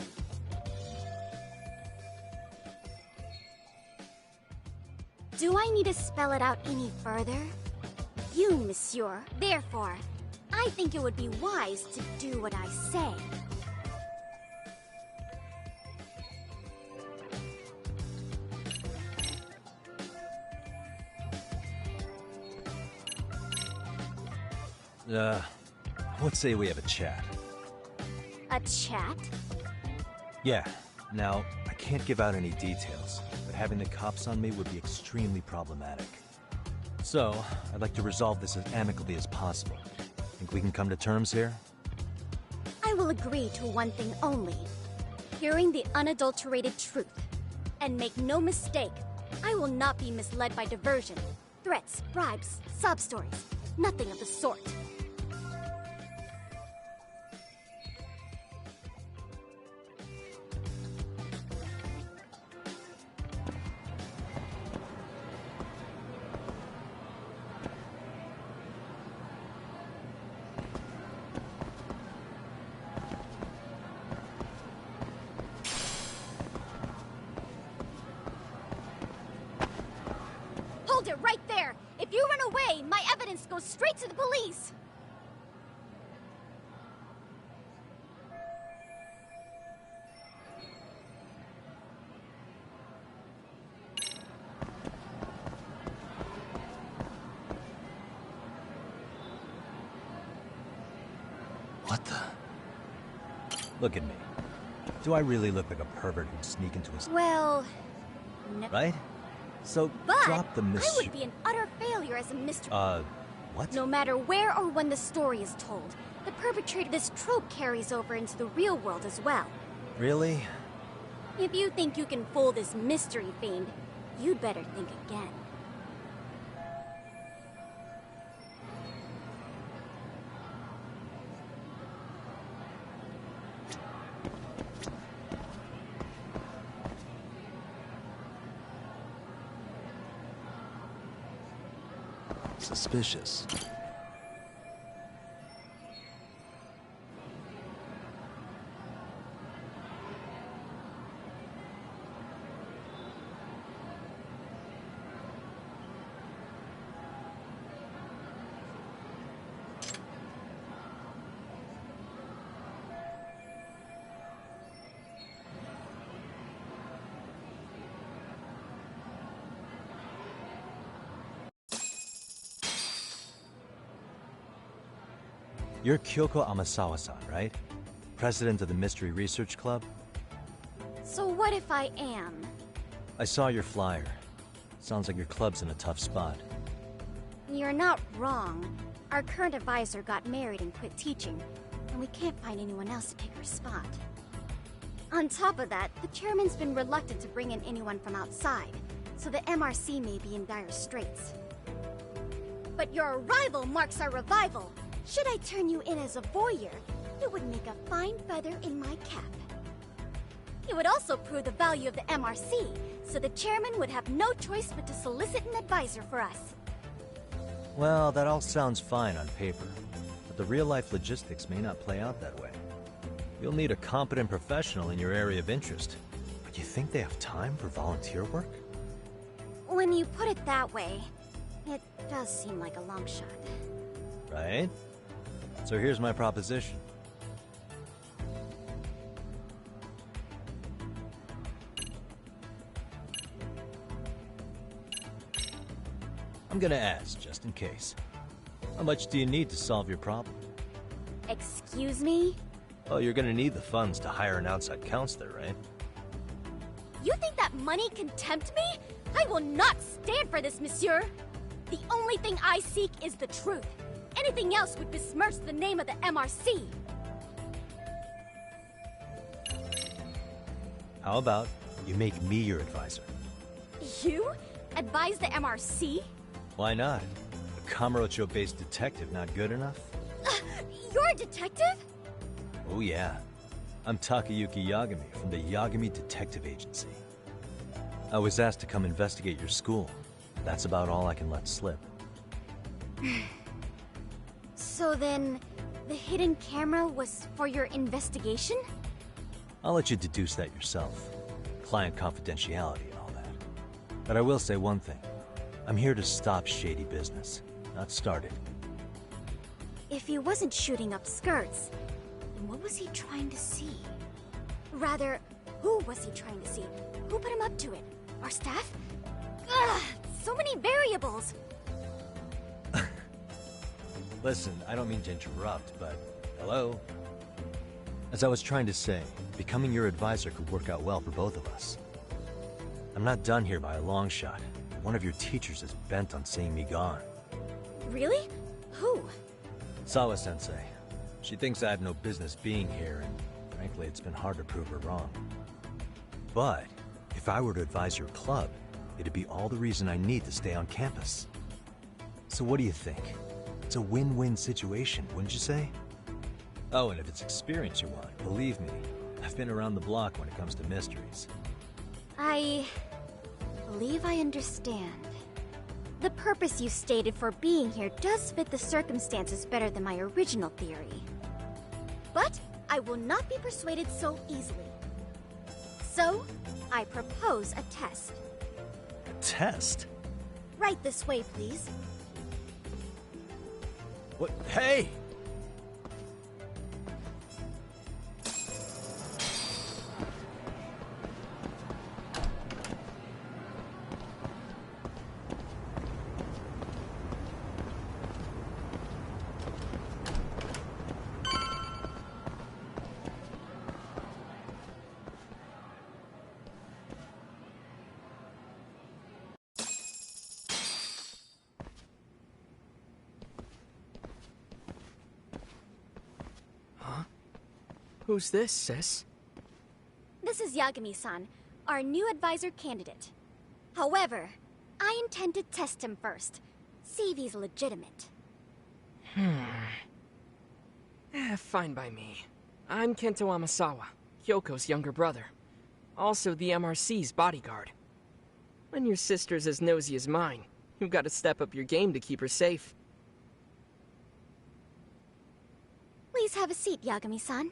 Do I need to spell it out any further? You, monsieur. Therefore, I think it would be wise to do what I say. Let's say we have a chat. A chat? Yeah. Now, I can't give out any details, but having the cops on me would be extremely problematic. So, I'd like to resolve this as amicably as possible. Think we can come to terms here? I will agree to one thing only. Hearing the unadulterated truth. And make no mistake, I will not be misled by diversion, threats, bribes, sob stories. Nothing of the sort. Hold it right there! If you run away, my evidence goes straight to the police! What the? Look at me. Do I really look like a pervert who'd sneak into a... Well... no. Right? So, But drop the I mystery... would be an utter failure as a mystery. What? No matter where or when the story is told, the perpetrator this trope carries over into the real world as well. Really? If you think you can fool this mystery fiend, you'd better think again. Suspicious. You're Kyoko Amasawa-san, right? President of the Mystery Research Club? So what if I am? I saw your flyer. Sounds like your club's in a tough spot. You're not wrong. Our current advisor got married and quit teaching, and we can't find anyone else to take her spot. On top of that, the chairman's been reluctant to bring in anyone from outside, so the MRC may be in dire straits. But your arrival marks our revival. Should I turn you in as a voyeur, it would make a fine feather in my cap. It would also prove the value of the MRC, so the chairman would have no choice but to solicit an advisor for us. Well, that all sounds fine on paper, but the real-life logistics may not play out that way. You'll need a competent professional in your area of interest, but you think they have time for volunteer work? When you put it that way, it does seem like a long shot. Right? So here's my proposition. I'm gonna ask, just in case. How much do you need to solve your problem? Excuse me? Oh, you're gonna need the funds to hire an outside counselor, right? You think that money can tempt me? I will not stand for this, monsieur! The only thing I seek is the truth. Anything else would besmirch the name of the MRC. How about you make me your advisor? You? Advise the MRC? Why not? A Kamurocho-based detective not good enough? You're a detective? Oh yeah. I'm Takayuki Yagami from the Yagami Detective Agency. I was asked to come investigate your school. That's about all I can let slip. So then, the hidden camera was for your investigation? I'll let you deduce that yourself. Client confidentiality and all that. But I will say one thing. I'm here to stop shady business, not start it. If he wasn't shooting up skirts, then what was he trying to see? Rather, who was he trying to see? Who put him up to it? Our staff? Ugh, so many variables! Listen, I don't mean to interrupt, but hello? As I was trying to say, becoming your advisor could work out well for both of us. I'm not done here by a long shot. One of your teachers is bent on seeing me gone. Really? Who? Sawa-sensei. She thinks I have no business being here, and frankly, it's been hard to prove her wrong. But if I were to advise your club, it'd be all the reason I need to stay on campus. So what do you think? It's a win-win situation, wouldn't you say? Oh, and if it's experience you want, believe me, I've been around the block when it comes to mysteries. I believe I understand. The purpose you stated for being here does fit the circumstances better than my original theory. But I will not be persuaded so easily. So, I propose a test. A test? Right this way, please. What? Hey! Who's this, sis? This is Yagami-san, our new advisor candidate. However, I intend to test him first. See if he's legitimate. Fine by me. I'm Kento Amasawa, Kyoko's younger brother. Also the MRC's bodyguard. When your sister's as nosy as mine, You've got to step up your game to keep her safe. Please have a seat, Yagami-san.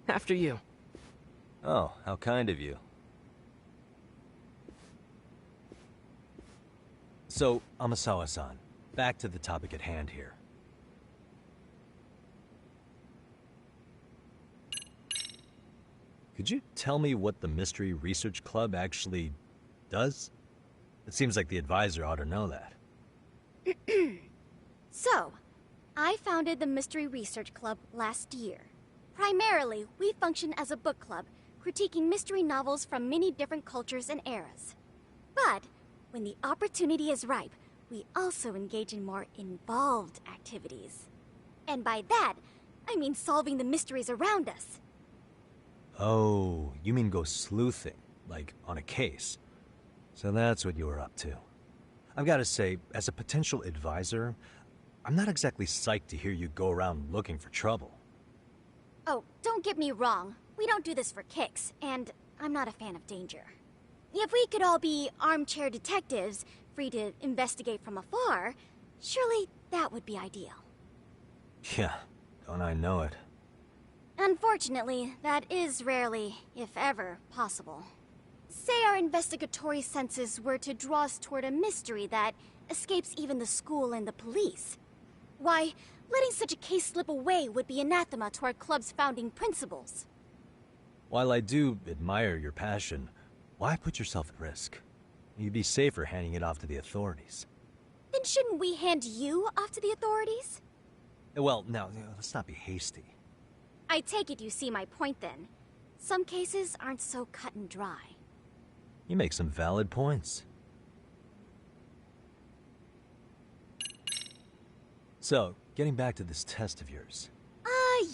After you. Oh, how kind of you. So, Amasawa-san, back to the topic at hand here. Could you tell me what the Mystery Research Club actually does? It seems like the advisor ought to know that. So, I founded the Mystery Research Club last year. Primarily, we function as a book club, critiquing mystery novels from many different cultures and eras. But, when the opportunity is ripe, we also engage in more involved activities. And by that, I mean solving the mysteries around us. Oh, you mean go sleuthing, like on a case. So that's what you were up to. I've got to say, as a potential advisor, I'm not exactly psyched to hear you go around looking for trouble. Oh, don't get me wrong. We don't do this for kicks, and I'm not a fan of danger. If we could all be armchair detectives, free to investigate from afar, surely that would be ideal. Yeah, don't I know it. Unfortunately, that is rarely, if ever, possible. Say our investigatory senses were to draw us toward a mystery that escapes even the school and the police. Why, letting such a case slip away would be anathema to our club's founding principles. While I do admire your passion, why put yourself at risk? You'd be safer handing it off to the authorities. Then shouldn't we hand you off to the authorities? Well, now, let's not be hasty. I take it you see my point then. Some cases aren't so cut and dry. You make some valid points. So, getting back to this test of yours.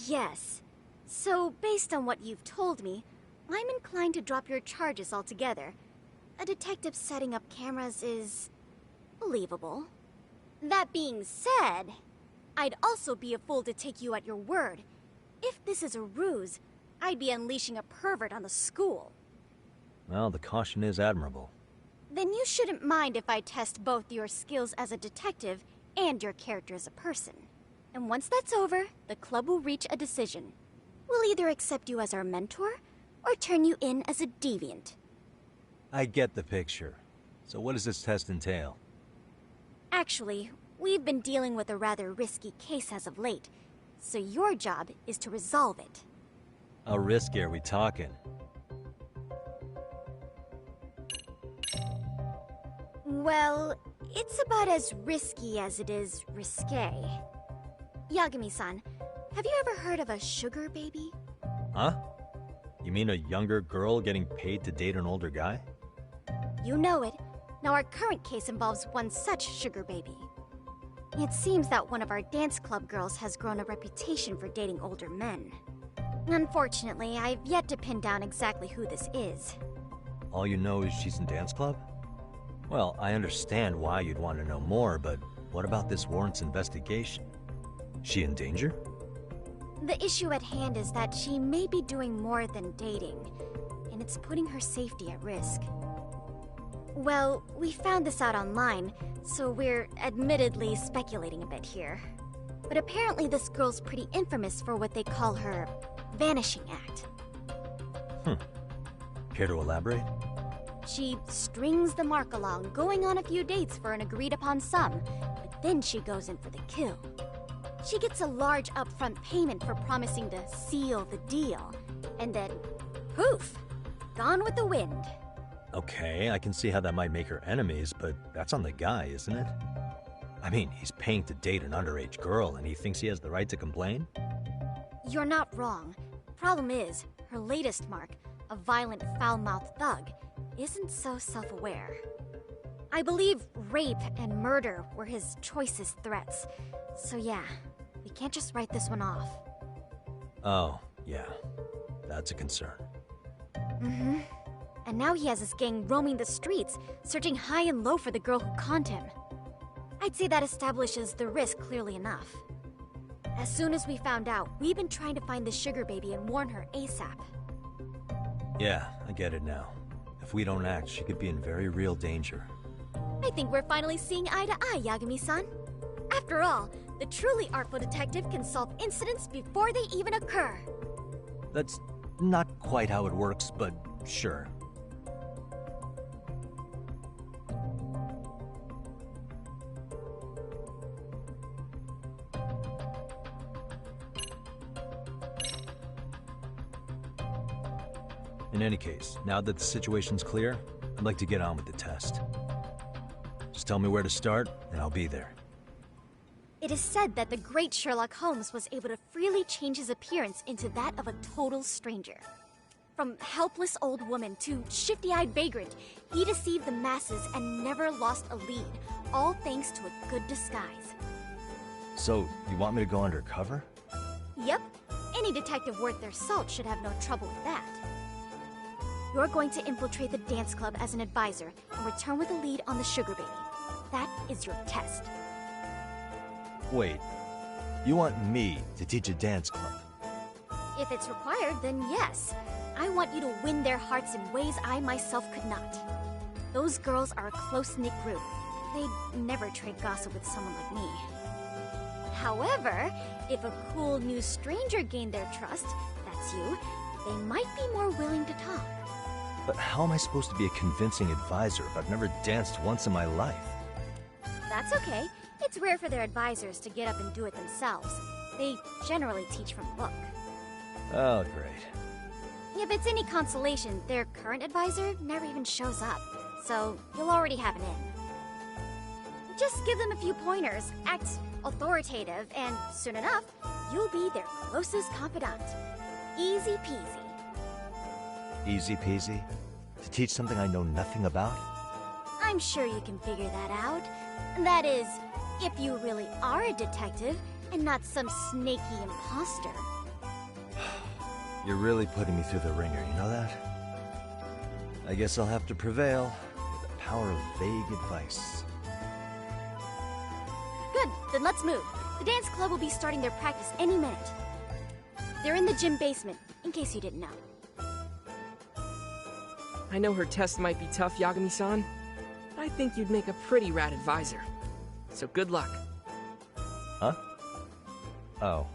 Yes. So, based on what you've told me, I'm inclined to drop your charges altogether. A detective setting up cameras is believable. That being said, I'd also be a fool to take you at your word. If this is a ruse, I'd be unleashing a pervert on the school. Well, the caution is admirable. Then you shouldn't mind if I test both your skills as a detective and your character as a person. And once that's over, the club will reach a decision. We'll either accept you as our mentor, or turn you in as a deviant. I get the picture. So what does this test entail? Actually, we've been dealing with a rather risky case as of late, so your job is to resolve it. How risky are we talking? Well, it's about as risky as it is risque. Yagami-san, have you ever heard of a sugar baby? Huh? You mean a younger girl getting paid to date an older guy? You know it. Now our current case involves one such sugar baby. It seems that one of our dance club girls has grown a reputation for dating older men. Unfortunately, I've yet to pin down exactly who this is. All you know is she's in dance club? Well, I understand why you'd want to know more, but what about this warrants investigation? She in danger? The issue at hand is that she may be doing more than dating, and it's putting her safety at risk. Well, we found this out online, so we're admittedly speculating a bit here. But apparently this girl's pretty infamous for what they call her vanishing act. Care to elaborate? She strings the mark along, going on a few dates for an agreed-upon sum, but then she goes in for the kill. She gets a large upfront payment for promising to seal the deal, and then, poof, gone with the wind. Okay, I can see how that might make her enemies, but that's on the guy, isn't it? I mean, he's paying to date an underage girl, and he thinks he has the right to complain? You're not wrong. Problem is, her latest mark, a violent, foul-mouthed thug, isn't so self-aware. I believe rape and murder were his choicest threats. So yeah, we can't just write this one off. Oh, yeah. That's a concern. Mm-hmm. And now he has his gang roaming the streets, searching high and low for the girl who conned him. I'd say that establishes the risk clearly enough. As soon as we found out, we've been trying to find the sugar baby and warn her ASAP. Yeah, I get it now. If we don't act, she could be in very real danger. I think we're finally seeing eye to eye, Yagami-san. After all, the truly artful detective can solve incidents before they even occur. That's not quite how it works, but sure. In any case, now that the situation's clear, I'd like to get on with the test. Just tell me where to start, and I'll be there. It is said that the great Sherlock Holmes was able to freely change his appearance into that of a total stranger. From helpless old woman to shifty-eyed vagrant, he deceived the masses and never lost a lead, all thanks to a good disguise. So, you want me to go undercover? Yep, any detective worth their salt should have no trouble with that. You're going to infiltrate the dance club as an advisor and return with a lead on the sugar baby. That is your test. Wait, you want me to teach a dance club? If it's required, then yes. I want you to win their hearts in ways I myself could not. Those girls are a close-knit group. They'd never trade gossip with someone like me. However, if a cool new stranger gained their trust, that's you, they might be more willing to talk. But how am I supposed to be a convincing advisor if I've never danced once in my life? That's okay. It's rare for their advisors to get up and do it themselves. They generally teach from book. Oh, great. If it's any consolation, their current advisor never even shows up, so you'll already have an in. Just give them a few pointers, act authoritative, and soon enough, you'll be their closest confidant. Easy peasy. Easy peasy? To teach something I know nothing about? I'm sure you can figure that out. That is, if you really are a detective and not some snaky imposter. You're really putting me through the ringer, you know that? I guess I'll have to prevail with the power of vague advice. Good, then let's move. The dance club will be starting their practice any minute. They're in the gym basement, in case you didn't know. I know her test might be tough, Yagami-san, but I think you'd make a pretty rad advisor. So good luck. Huh? Oh.